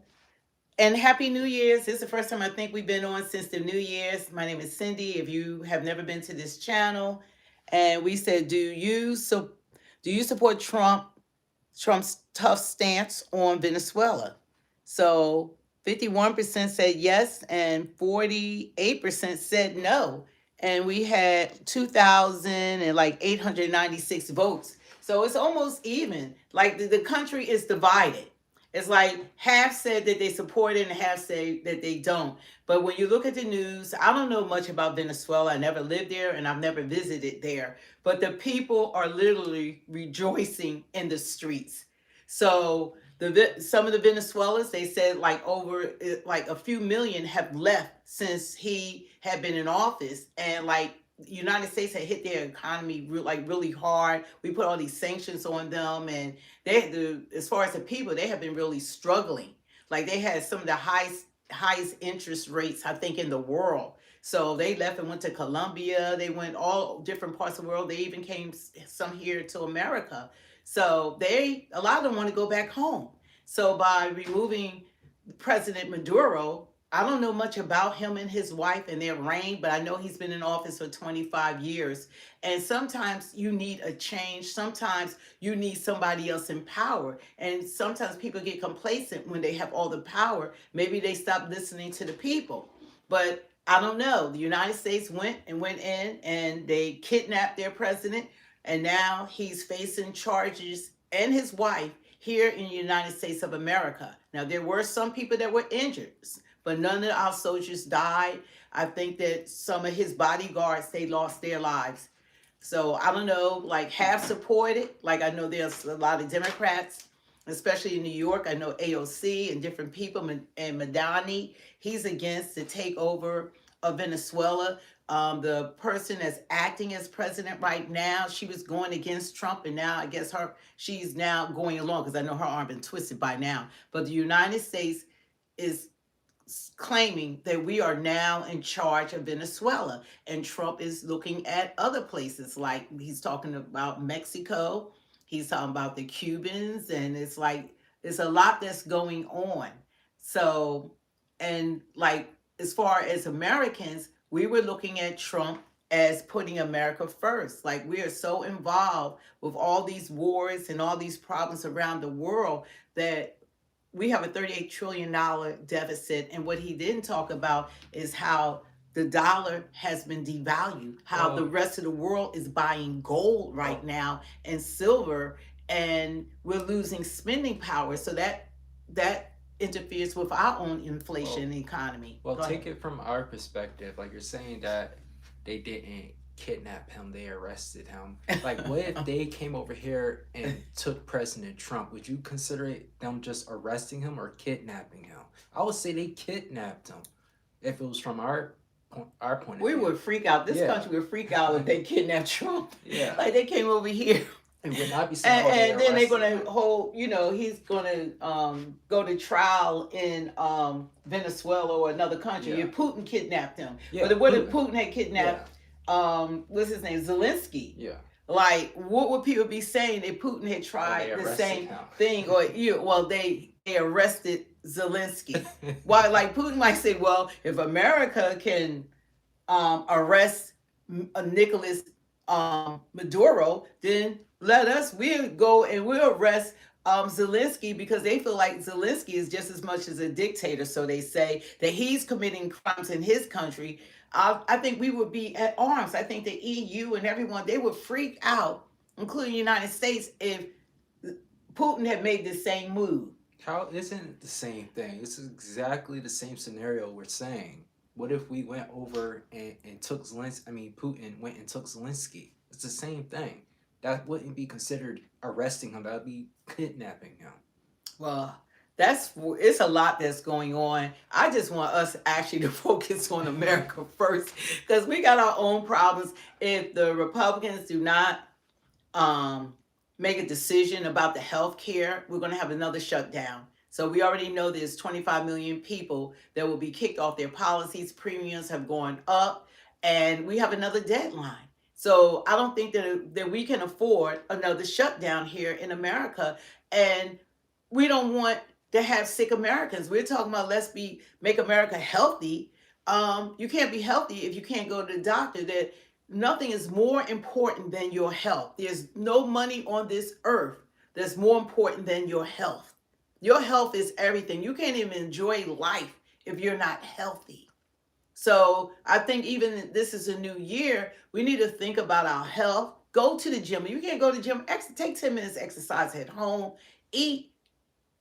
And Happy New Year's. This is the first time I think we've been on since the New Year's. My name is Cindy. If you have never been to this channel, and we said, do you support Trump's tough stance on Venezuela? So 51% said yes, and 48% said no. And we had 2,896 votes. So it's almost even. Like the country is divided. It's like half said that they support it and half say that they don't. But when you look at the news, I don't know much about Venezuela. I never lived there and I've never visited there. But the people are literally rejoicing in the streets. So some of the Venezuelans, they said like a few million have left since he had been in office. And like United States had hit their economy really hard. We put all these sanctions on them, and as far as the people, they have been really struggling. Like they had some of the highest interest rates, I think, in the world. So they left and went to Colombia. They went all different parts of the world. They even came some here to America. So a lot of them want to go back home. So by removing President Maduro, I don't know much about him and his wife and their reign, but I know he's been in office for 25 years. And sometimes you need a change. Sometimes you need somebody else in power. And sometimes people get complacent when they have all the power. Maybe they stop listening to the people. But I don't know. The United States went in and they kidnapped their president. And now he's facing charges, and his wife, here in the United States of America. Now, there were some people that were injured, but none of our soldiers died. I think that some of his bodyguards, they lost their lives. So I don't know, like half supported. Like I know there's a lot of Democrats, especially in New York. I know AOC and different people, and Madani, he's against the takeover of Venezuela. The person that's acting as president right now, she was going against Trump, and now I guess she's now going along because I know her arm been twisted by now. But the United States is claiming that we are now in charge of Venezuela, and Trump is looking at other places, like he's talking about Mexico, he's talking about the Cubans, and it's like it's a lot that's going on. So, and like as far as Americans, we were looking at Trump as putting America first. Like we are so involved with all these wars and all these problems around the world that we have a $38 trillion deficit. And what he didn't talk about is how the dollar has been devalued, how the rest of the world is buying gold right now and silver, and we're losing spending power. So that interferes with our own inflation economy. Well, take it from our perspective. Like you're saying that they didn't kidnap him, they arrested him. Like, what if they came over here and took President Trump? Would you consider them just arresting him or kidnapping him? I would say they kidnapped him if it was from our point of view. We would freak out. This country would freak out if they kidnapped Trump. Yeah. Like they came over here. It would not be saying, and then they're going to hold, he's going to go to trial in Venezuela or another country. If Putin kidnapped him. Yeah, But what if Putin had kidnapped, what's his name, Zelensky? Yeah. Like, what would people be saying if Putin had tried the same thing? Or, they arrested Zelensky. Why, like, Putin might say, well, if America can arrest Nicolas Maduro, then we'll go and we'll arrest Zelensky, because they feel like Zelensky is just as much as a dictator. So they say that he's committing crimes in his country. I think we would be at arms. I think the EU and everyone, they would freak out, including the United States, if Putin had made the same move. How isn't it the same thing? It's exactly the same scenario we're saying. What if we went over and took Zelensky? Putin went and took Zelensky. It's the same thing. That wouldn't be considered arresting him. That would be kidnapping him. Well, it's a lot that's going on. I just want us actually to focus on America first, because we got our own problems. If the Republicans do not make a decision about the health care, we're going to have another shutdown. So we already know there's 25 million people that will be kicked off their policies. Premiums have gone up, and we have another deadline. So I don't think that we can afford another shutdown here in America, and we don't want to have sick Americans. We're talking about make America healthy. You can't be healthy if you can't go to the doctor. That nothing is more important than your health. There's no money on this earth that's more important than your health. Your health is everything. You can't even enjoy life if you're not healthy. So I think even this is a new year, we need to think about our health. Go to the gym. You can't go to the gym. Take 10 minutes exercise at home. Eat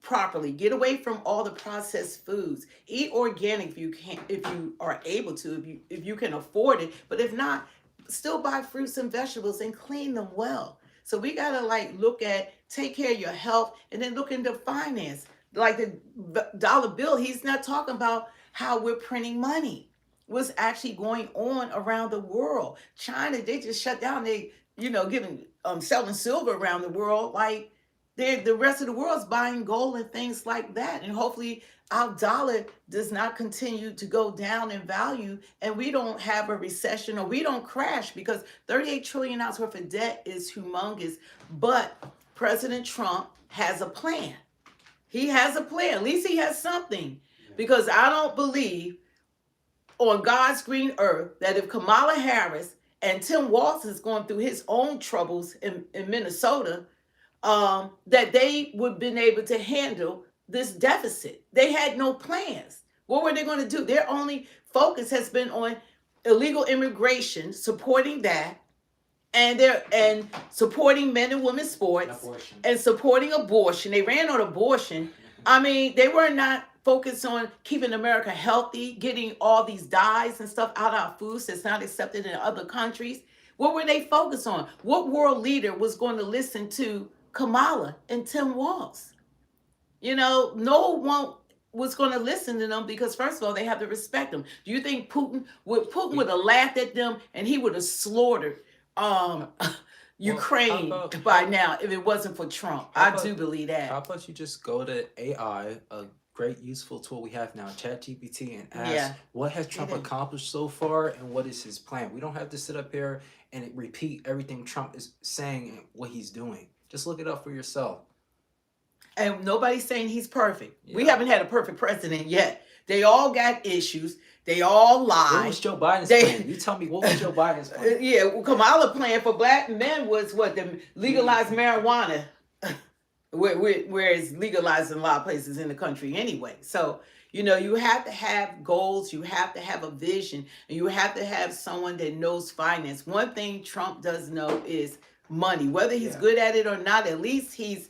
properly. Get away from all the processed foods. Eat organic if you are able to, if you can afford it. But if not, still buy fruits and vegetables and clean them well. So we gotta take care of your health, and then look into finance. Like the dollar bill, he's not talking about how we're printing money. What's actually going on around the world. China, they just shut down. They, selling silver around the world. Like the rest of the world's buying gold and things like that. And hopefully our dollar does not continue to go down in value, and we don't have a recession, or we don't crash, because $38 trillion worth of debt is humongous. But President Trump has a plan. He has a plan. At least he has something. Because I don't believe on God's green earth that if Kamala Harris and Tim Walz is going through his own troubles in Minnesota, that they would have been able to handle this deficit. They had no plans. What were they going to do? Their only focus has been on illegal immigration, supporting that, and supporting men and women's sports, and supporting abortion. They ran on abortion. I mean, they were not focused on keeping America healthy, getting all these dyes and stuff out of our foods that's not accepted in other countries. What were they focused on? What world leader was going to listen to Kamala and Tim Walz? No one was going to listen to them because, first of all, they have to respect them. Do you think Putin would have laughed at them and he would have slaughtered Ukraine by now if it wasn't for Trump? I do believe that. How about you just go to AI, a great useful tool we have now, ChatGPT, and ask what has Trump accomplished so far and what is his plan? We don't have to sit up here and repeat everything Trump is saying and what he's doing. Just look it up for yourself. And nobody's saying he's perfect. Yeah. We haven't had a perfect president yet. They all got issues. They all lie. What was Joe Biden's plan? You tell me, what was Joe Biden's plan? Yeah, well, Kamala plan for black men was what? The legalized marijuana, where it's legalized in a lot of places in the country anyway. So, you have to have goals. You have to have a vision. And you have to have someone that knows finance. One thing Trump does know is money. Whether he's good at it or not, at least he's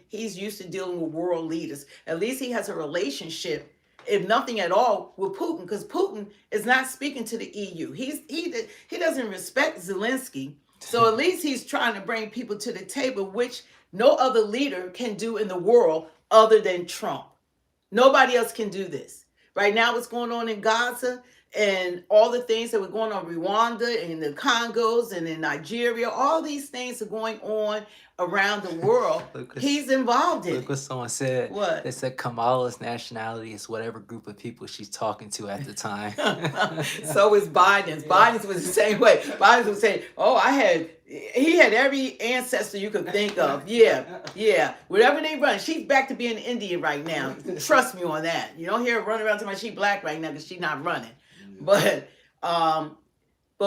used to dealing with world leaders. At least he has a relationship, if nothing at all, with Putin, because Putin is not speaking to the EU. He doesn't respect Zelensky. So at least he's trying to bring people to the table, which no other leader can do in the world other than Trump. Nobody else can do this. Right now, what's going on in Gaza and all the things that were going on in Rwanda and the Congos and in Nigeria, all these things are going on around the world. He's involved in it. Look what someone said. What? They said Kamala's nationality is whatever group of people she's talking to at the time. So is Biden's. Biden's was the same way. Biden's was saying, he had every ancestor you could think of. Yeah. Whatever they run. She's back to being Indian right now. Trust me on that. You don't hear her running around talking about she's black right now because she's not running. But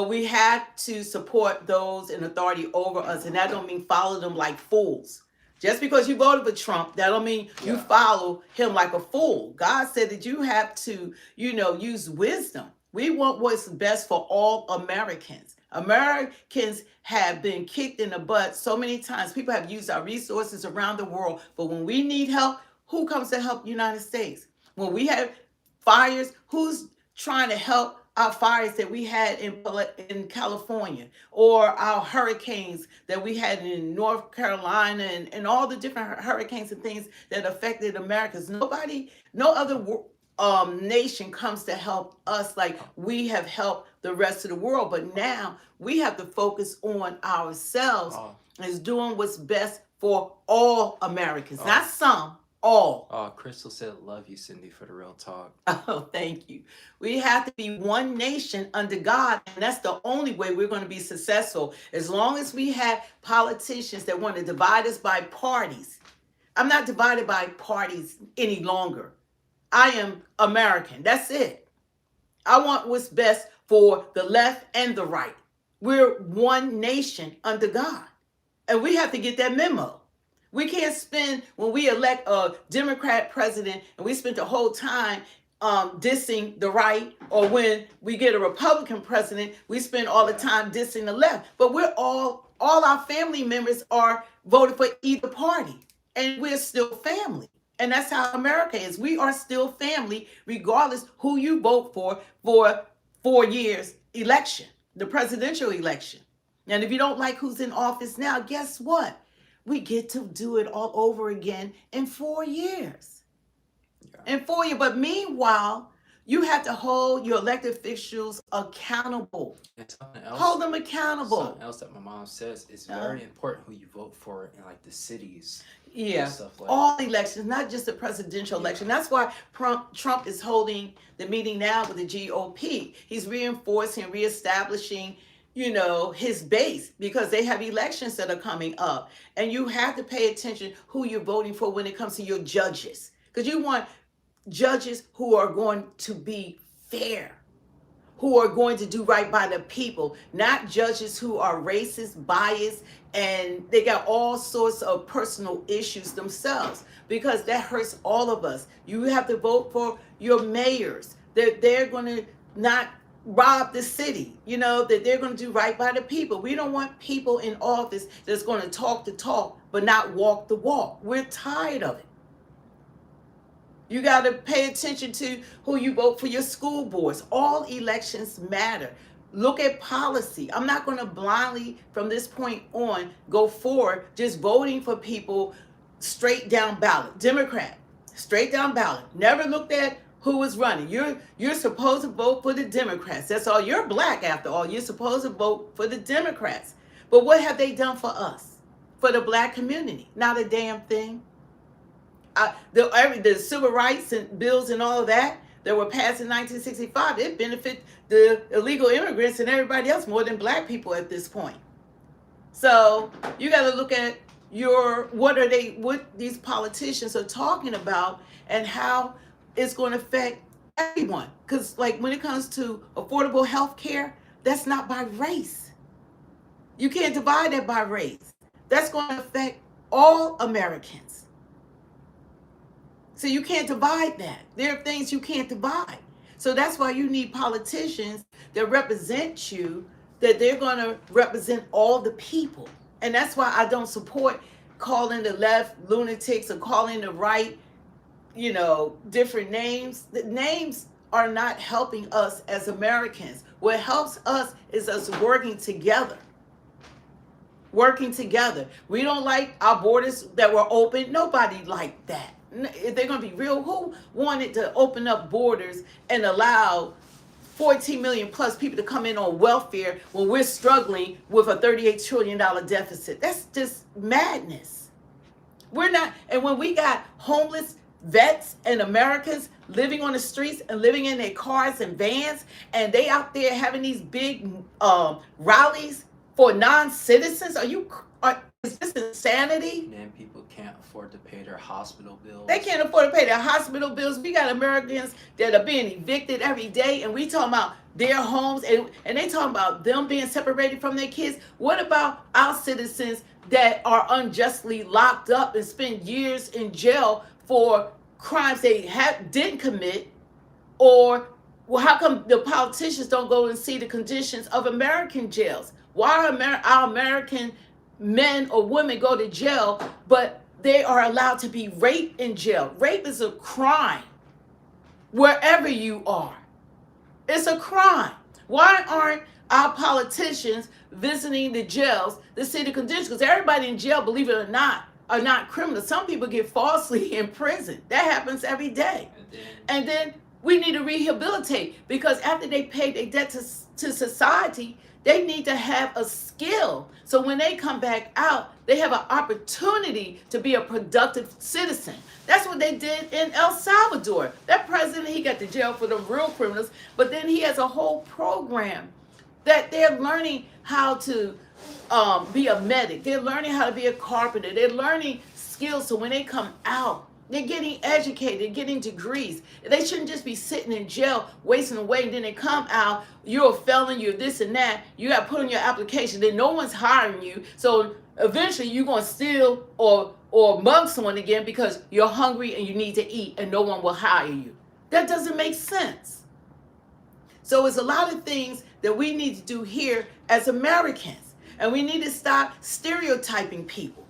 we have to support those in authority over us, and that don't mean follow them like fools. Just because you voted for Trump, that don't mean you follow him like a fool. God said that you have to, use wisdom. We want what's best for all Americans. Americans have been kicked in the butt so many times. People have used our resources around the world, but when we need help, who comes to help the United States? When we have fires, who's trying to help our fires that we had in California, or our hurricanes that we had in North Carolina, and all the different hurricanes and things that affected Americans? No other nation comes to help us like we have helped the rest of the world. But now we have to focus on ourselves as doing what's best for all Americans, not some. All. Oh, Crystal said, love you, Cindy, for the real talk. Oh, thank you. We have to be one nation under God, and that's the only way we're going to be successful. As long as we have politicians that want to divide us by parties. I'm not divided by parties any longer. I am American. That's it. I want what's best for the left and the right. We're one nation under God, and we have to get that memo. We can't spend, when we elect a Democrat president and we spend the whole time dissing the right, or when we get a Republican president, we spend all the time dissing the left. But we're all our family members are voted for either party, and we're still family. And that's how America is. We are still family, regardless who you vote for 4 years election, the presidential election. And if you don't like who's in office now, guess what? We get to do it all over again in 4 years. In 4 years. But meanwhile, you have to hold your elected officials accountable. Hold them accountable. Something else that my mom says, it's very important who you vote for in like the cities. Yeah, stuff like all elections, not just the presidential election. That's why Trump is holding the meeting now with the GOP. He's reinforcing, reestablishing his base, because they have elections that are coming up, and you have to pay attention who you're voting for when it comes to your judges, because you want judges who are going to be fair, who are going to do right by the people, not judges who are racist, biased, and they got all sorts of personal issues themselves, because that hurts all of us. You have to vote for your mayors. They're going to not rob the city, that they're going to do right by the people. We don't want people in office that's going to talk the talk but not walk the walk. We're tired of it. You got to pay attention to who you vote for your school boards. All elections matter. Look at policy. I'm not going to blindly, from this point on, go forward just voting for people straight down ballot. Democrat, straight down ballot. Never looked at who was running. You're supposed to vote for the Democrats. That's all. You're black after all. You're supposed to vote for the Democrats. But what have they done for us? For the black community? Not a damn thing. The civil rights and bills and all of that were passed in 1965, it benefit the illegal immigrants and everybody else more than black people at this point. So you got to look at what these politicians are talking about and how it's going to affect everyone. Because like when it comes to affordable health care, that's not by race. You can't divide that by race. That's going to affect all Americans. So you can't divide that. There are things you can't divide. So that's why you need politicians that represent you, that they're going to represent all the people. And that's why I don't support calling the left lunatics or calling the right, different names. The names are not helping us as Americans. What helps us is us working together. Working together. We don't like our borders that were open. Nobody liked that. If they're going to be real, who wanted to open up borders and allow 14 million plus people to come in on welfare when we're struggling with a $38 trillion deficit? That's just madness. We're not, and when we got homeless vets and Americans living on the streets and living in their cars and vans, and they out there having these big rallies for non-citizens, is this insanity? And people can't afford to pay their hospital bills. They can't afford to pay their hospital bills. We got Americans that are being evicted every day, and we talking about their homes, and they talking about them being separated from their kids. What about our citizens that are unjustly locked up and spend years in jail for crimes they didn't commit? Or how come the politicians don't go and see the conditions of American jails? Why are our American men or women go to jail, but they are allowed to be raped in jail? Rape is a crime wherever you are. It's a crime. Why aren't our politicians visiting the jails to see the conditions? Because everybody in jail, believe it or not, are not criminals. Some people get falsely imprisoned. That happens every day. And then we need to rehabilitate, because after they pay their debt to society, they need to have a skill. So when they come back out, they have an opportunity to be a productive citizen. That's what they did in El Salvador. That president, he got to jail for the real criminals, but then he has a whole program that they're learning how to be a medic. They're learning how to be a carpenter. They're learning skills, so when they come out, they're getting educated, getting degrees. They shouldn't just be sitting in jail, wasting away, and then they come out, you're a felon, you're this and that. You got to put in your application, then no one's hiring you. So eventually you're going to steal or mug someone again because you're hungry and you need to eat, and no one will hire you. That doesn't make sense. So it's a lot of things that we need to do here as Americans. And we need to stop stereotyping people.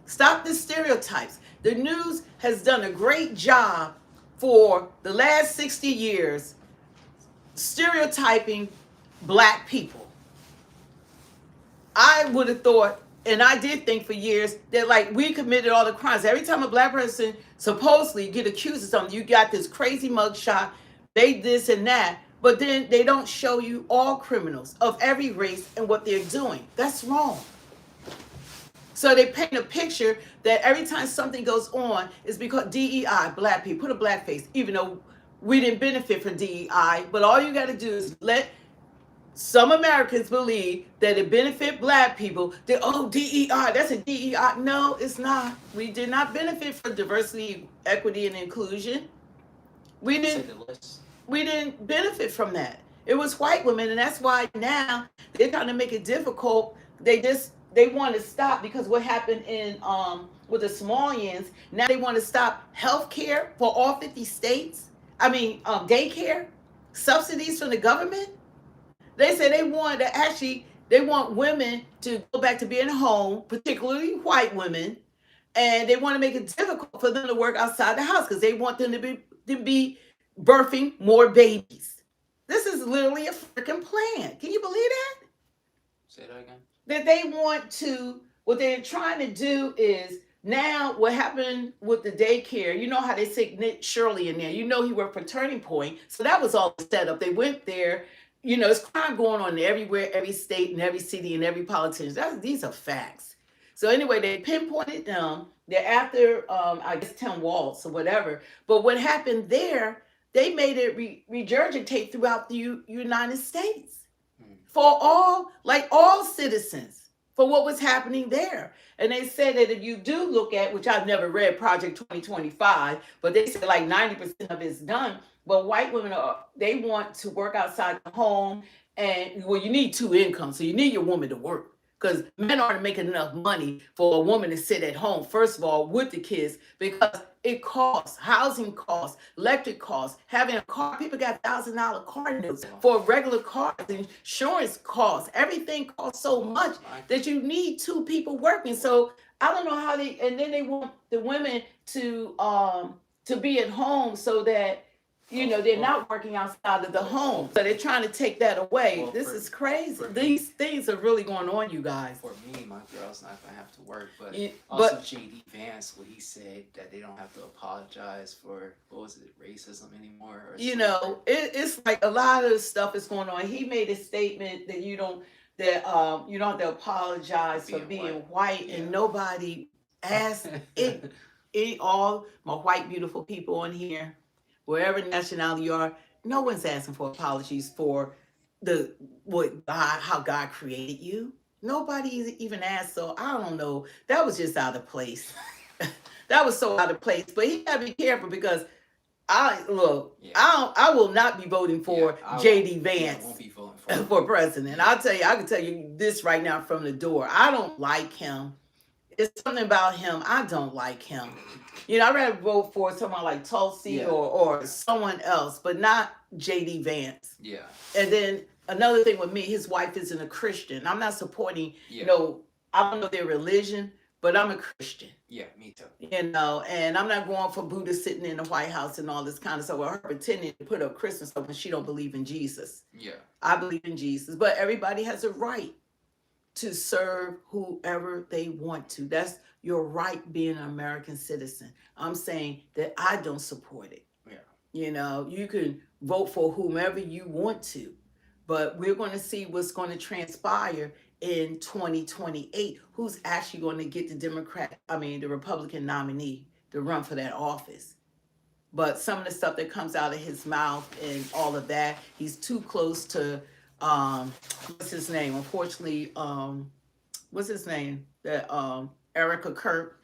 Stop the stereotypes. The news has done a great job for the last 60 years stereotyping black people. I would have thought, and I did think for years, that like we committed all the crimes. Every time a black person supposedly get accused of something, you got this crazy mugshot, they this and that, but then they don't show you all criminals of every race and what they're doing. That's wrong. So they paint a picture that every time something goes on is because DEI, black people, put a black face, even though we didn't benefit from DEI. But all you got to do is let some Americans believe that it benefit black people. That, DEI, that's a DEI. No, it's not. We did not benefit from diversity, equity, and inclusion. We Say didn't the list. we didn't benefit from that. It was white women, and that's why now they're trying to make it difficult. They want to stop because what happened in with the Somalians. Now they want to stop health care for all 50 states. I mean, daycare subsidies from the government. They say they want to actually they want women to go back to being home, particularly white women, and they want to make it difficult for them to work outside the house because they want them to be birthing more babies. This is literally a freaking plan. Can you believe that? Say that again. That they want to, what they're trying to do is now what happened with the daycare, you know how they sick Nick Shirley in there. You know he worked for Turning Point. So that was all set up. They went there. You know, it's crime going on everywhere, every state and every city and every politician. These are facts. So anyway, they pinpointed them. They're after, I guess, Tim Walz or whatever. But what happened there, they made it regurgitate throughout the United States for all citizens, for what was happening there. And they said that if you do look at, which I've never read Project 2025, but they said like 90% of it's done. But white women they want to work outside the home, and well, you need two incomes, so you need your woman to work. Because men aren't making enough money for a woman to sit at home, first of all, with the kids, because it costs, housing costs, electric costs, having a car. People got $1,000 car notes for regular cars, insurance costs, everything costs so much that you need two people working. So I don't know how and then they want the women to be at home so that they're not working outside of the home. So they're trying to take that away. Well, this is crazy. These things are really going on, you guys. For me, my girl's not going to have to work. But Yeah, also but- J.D. Vance, what he said, that they don't have to apologize for, what was it, racism anymore? Or It's like a lot of stuff is going on. He made a statement that you don't have to apologize for being white. Yeah. And nobody asked it. All my white beautiful people on here, wherever nationality you are, no one's asking for apologies for how God created you. Nobody even asked. So I don't know. That was just out of place. That was so out of place. But he gotta be careful because I will not be voting for J.D. Vance won't be voting for president. I can tell you this right now from the door. I don't like him. It's something about him. I don't like him. I'd rather vote for someone like Tulsi or someone else, but not J.D. Vance. Yeah. And then another thing with me, his wife isn't a Christian. I'm not supporting, I don't know their religion, but I'm a Christian. Yeah, me too. And I'm not going for Buddha sitting in the White House and all this kind of stuff, or her pretending to put up Christmas stuff when she don't believe in Jesus. Yeah. I believe in Jesus, but everybody has a right to serve whoever they want to. That's your right being an American citizen. I'm saying that I don't support it. Yeah. You can vote for whomever you want to, but we're going to see what's going to transpire in 2028. Who's actually going to get the Republican nominee to run for that office? But some of the stuff that comes out of his mouth and all of that, he's too close to what's his name? Unfortunately, what's his name? That Erica Kirk.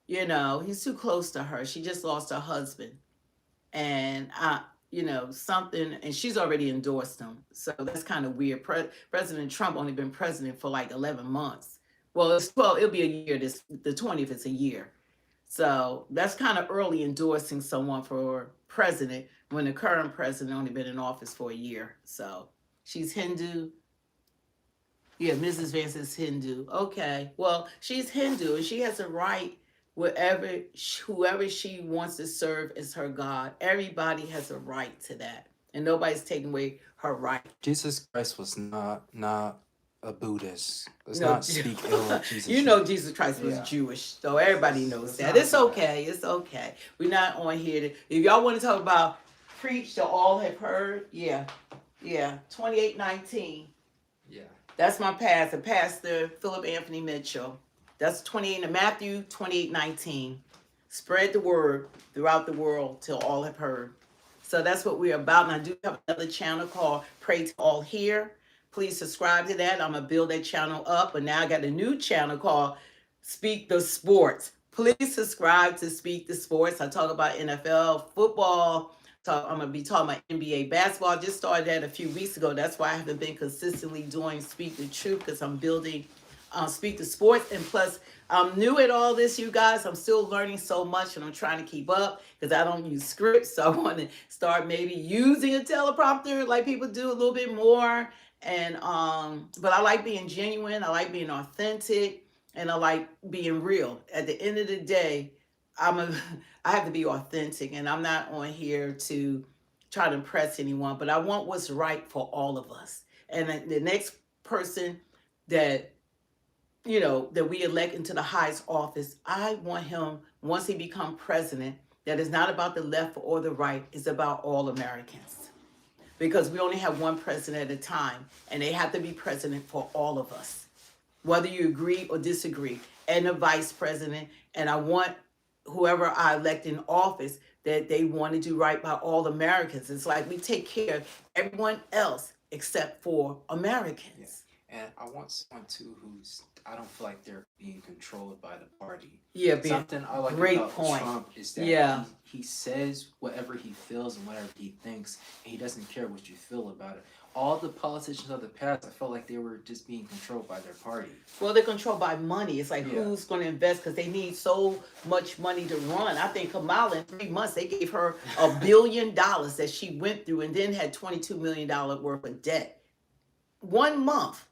He's too close to her. She just lost her husband, and something, and she's already endorsed him. So that's kind of weird. President Trump only been president for like 11 months. Well, it'll be a year. The 20th is a year. So that's kind of early endorsing someone for president when the current president only been in office for a year. So. She's Hindu. Yeah, Mrs. Vance is Hindu. Okay. Well, she's Hindu and she has a right whoever she wants to serve as her God. Everybody has a right to that. And nobody's taking away her right. Jesus Christ was not a Buddhist. Let's not speak ill of Jesus. Jesus Christ was Jewish, so everybody knows that. It's okay. It's okay. We're not on here if y'all want to talk about preach to all have heard, yeah, 28:19. Yeah. That's my Pastor Philip Anthony Mitchell. That's 28 in Matthew 28:19. Spread the word throughout the world till all have heard. So that's what we're about. And I do have another channel called Pray to All Here. Please subscribe to that. I'm going to build that channel up. But now I got a new channel called Speak the Sports. Please subscribe to Speak the Sports. I talk about NFL, football, I'm gonna be talking about NBA basketball. I just started that a few weeks ago. That's why I haven't been consistently doing Speak the Truth, because I'm building Speak the Sports. And plus, I'm new at all this, you guys. I'm still learning so much, and I'm trying to keep up because I don't use scripts. So I want to start maybe using a teleprompter like people do a little bit more. And but I like being genuine. I like being authentic, and I like being real. At the end of the day, I'm a I have to be authentic, and I'm not on here to try to impress anyone, but I want what's right for all of us. And the next person that that we elect into the highest office, I want him, once he become president, that is not about the left or the right, it's about all Americans. Because we only have one president at a time, and they have to be president for all of us, whether you agree or disagree, and the vice president. And I want whoever I elect in office that they want to do right by all Americans. It's like we take care of everyone else except for Americans. And I want someone too who's, I don't feel like they're being controlled by the party. Yeah, Something I like great about point. Trump is that Yeah. he says whatever he feels and whatever he thinks, and he doesn't care what you feel about it. All the politicians of the past, I felt like they were just being controlled by their party. Well, they're controlled by money. It's like, Yeah. who's going to invest, because they need so much money to run. I think Kamala, in 3 months, they gave her $1 billion that she went through, and then had $22 million worth of debt. 1 month.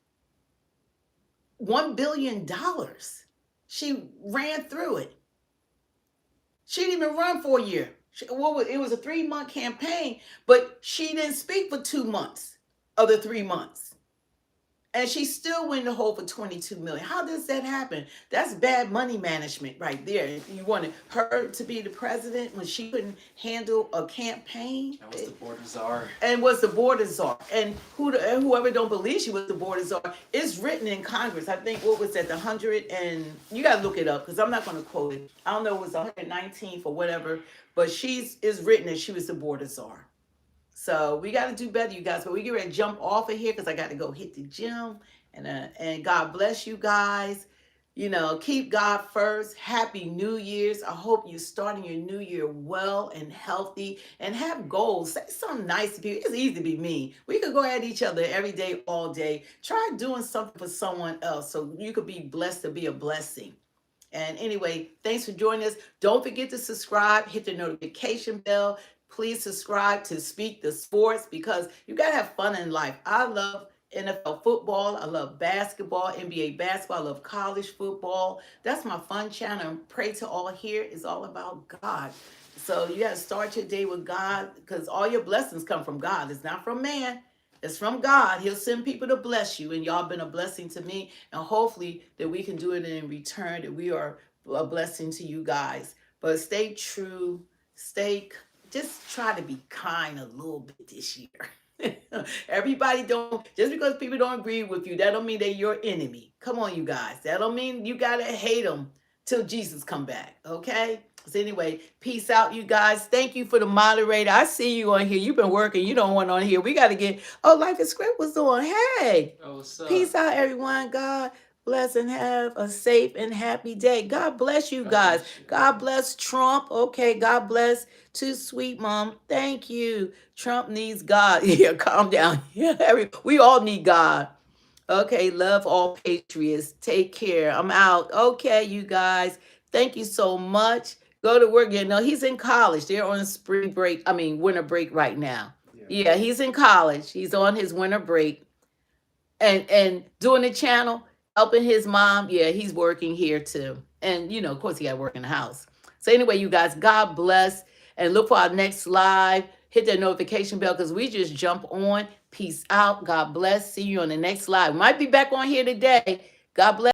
$1 billion. She ran through it. She didn't even run for a year. It was a 3-month campaign, but she didn't speak for 2 months of the 3 months. And she still went in the hole for $22 million. How does that happen? That's bad money management right there. You wanted her to be the president when she couldn't handle a campaign. That was the border czar. And was the border czar. And whoever don't believe she was the border czar, it's written in Congress. I think, what was that, the 100, and you got to look it up because I'm not going to quote it. I don't know, it was 119th or whatever, but it's written that she was the border czar. So we got to do better, you guys. But we get ready to jump off of here because I got to go hit the gym. And God bless you guys. Keep God first. Happy New Year's. I hope you're starting your new year well and healthy, and have goals. Say something nice to people. It's easy to be mean. We could go at each other every day, all day. Try doing something for someone else so you could be blessed to be a blessing. And anyway, thanks for joining us. Don't forget to subscribe, hit the notification bell. Please subscribe to Speak the Sports, because you got to have fun in life. I love NFL football. I love basketball, NBA basketball. I love college football. That's my fun channel. And Pray to All here is all about God. So you got to start your day with God, because all your blessings come from God. It's not from man. It's from God. He'll send people to bless you, and y'all been a blessing to me. And hopefully that we can do it in return, that we are a blessing to you guys. But stay true. Just try to be kind a little bit this year. Everybody just because people don't agree with you, that don't mean they're your enemy. Come on, you guys. That don't mean you got to hate them till Jesus come back, okay? So anyway, peace out, you guys. Thank you for the moderator. I see you on here. You've been working. You don't want on here. We got to get, Life is Script was on. Hey. Oh, what's up? Peace out, everyone. God bless and have a safe and happy day. God bless you guys. God bless Trump. Okay, God bless Too Sweet Mom. Thank you. Trump needs God. Yeah, calm down. We all need God. Okay, love all patriots. Take care. I'm out. Okay, you guys. Thank you so much. Go to work. He's in college. They're on winter break right now. Yeah, he's in college. He's on his winter break. And doing the channel, helping his mom. Yeah, he's working here too. And, of course, he got to work in the house. So anyway, you guys, God bless. And look for our next live. Hit that notification bell because we just jump on. Peace out. God bless. See you on the next live. Might be back on here today. God bless.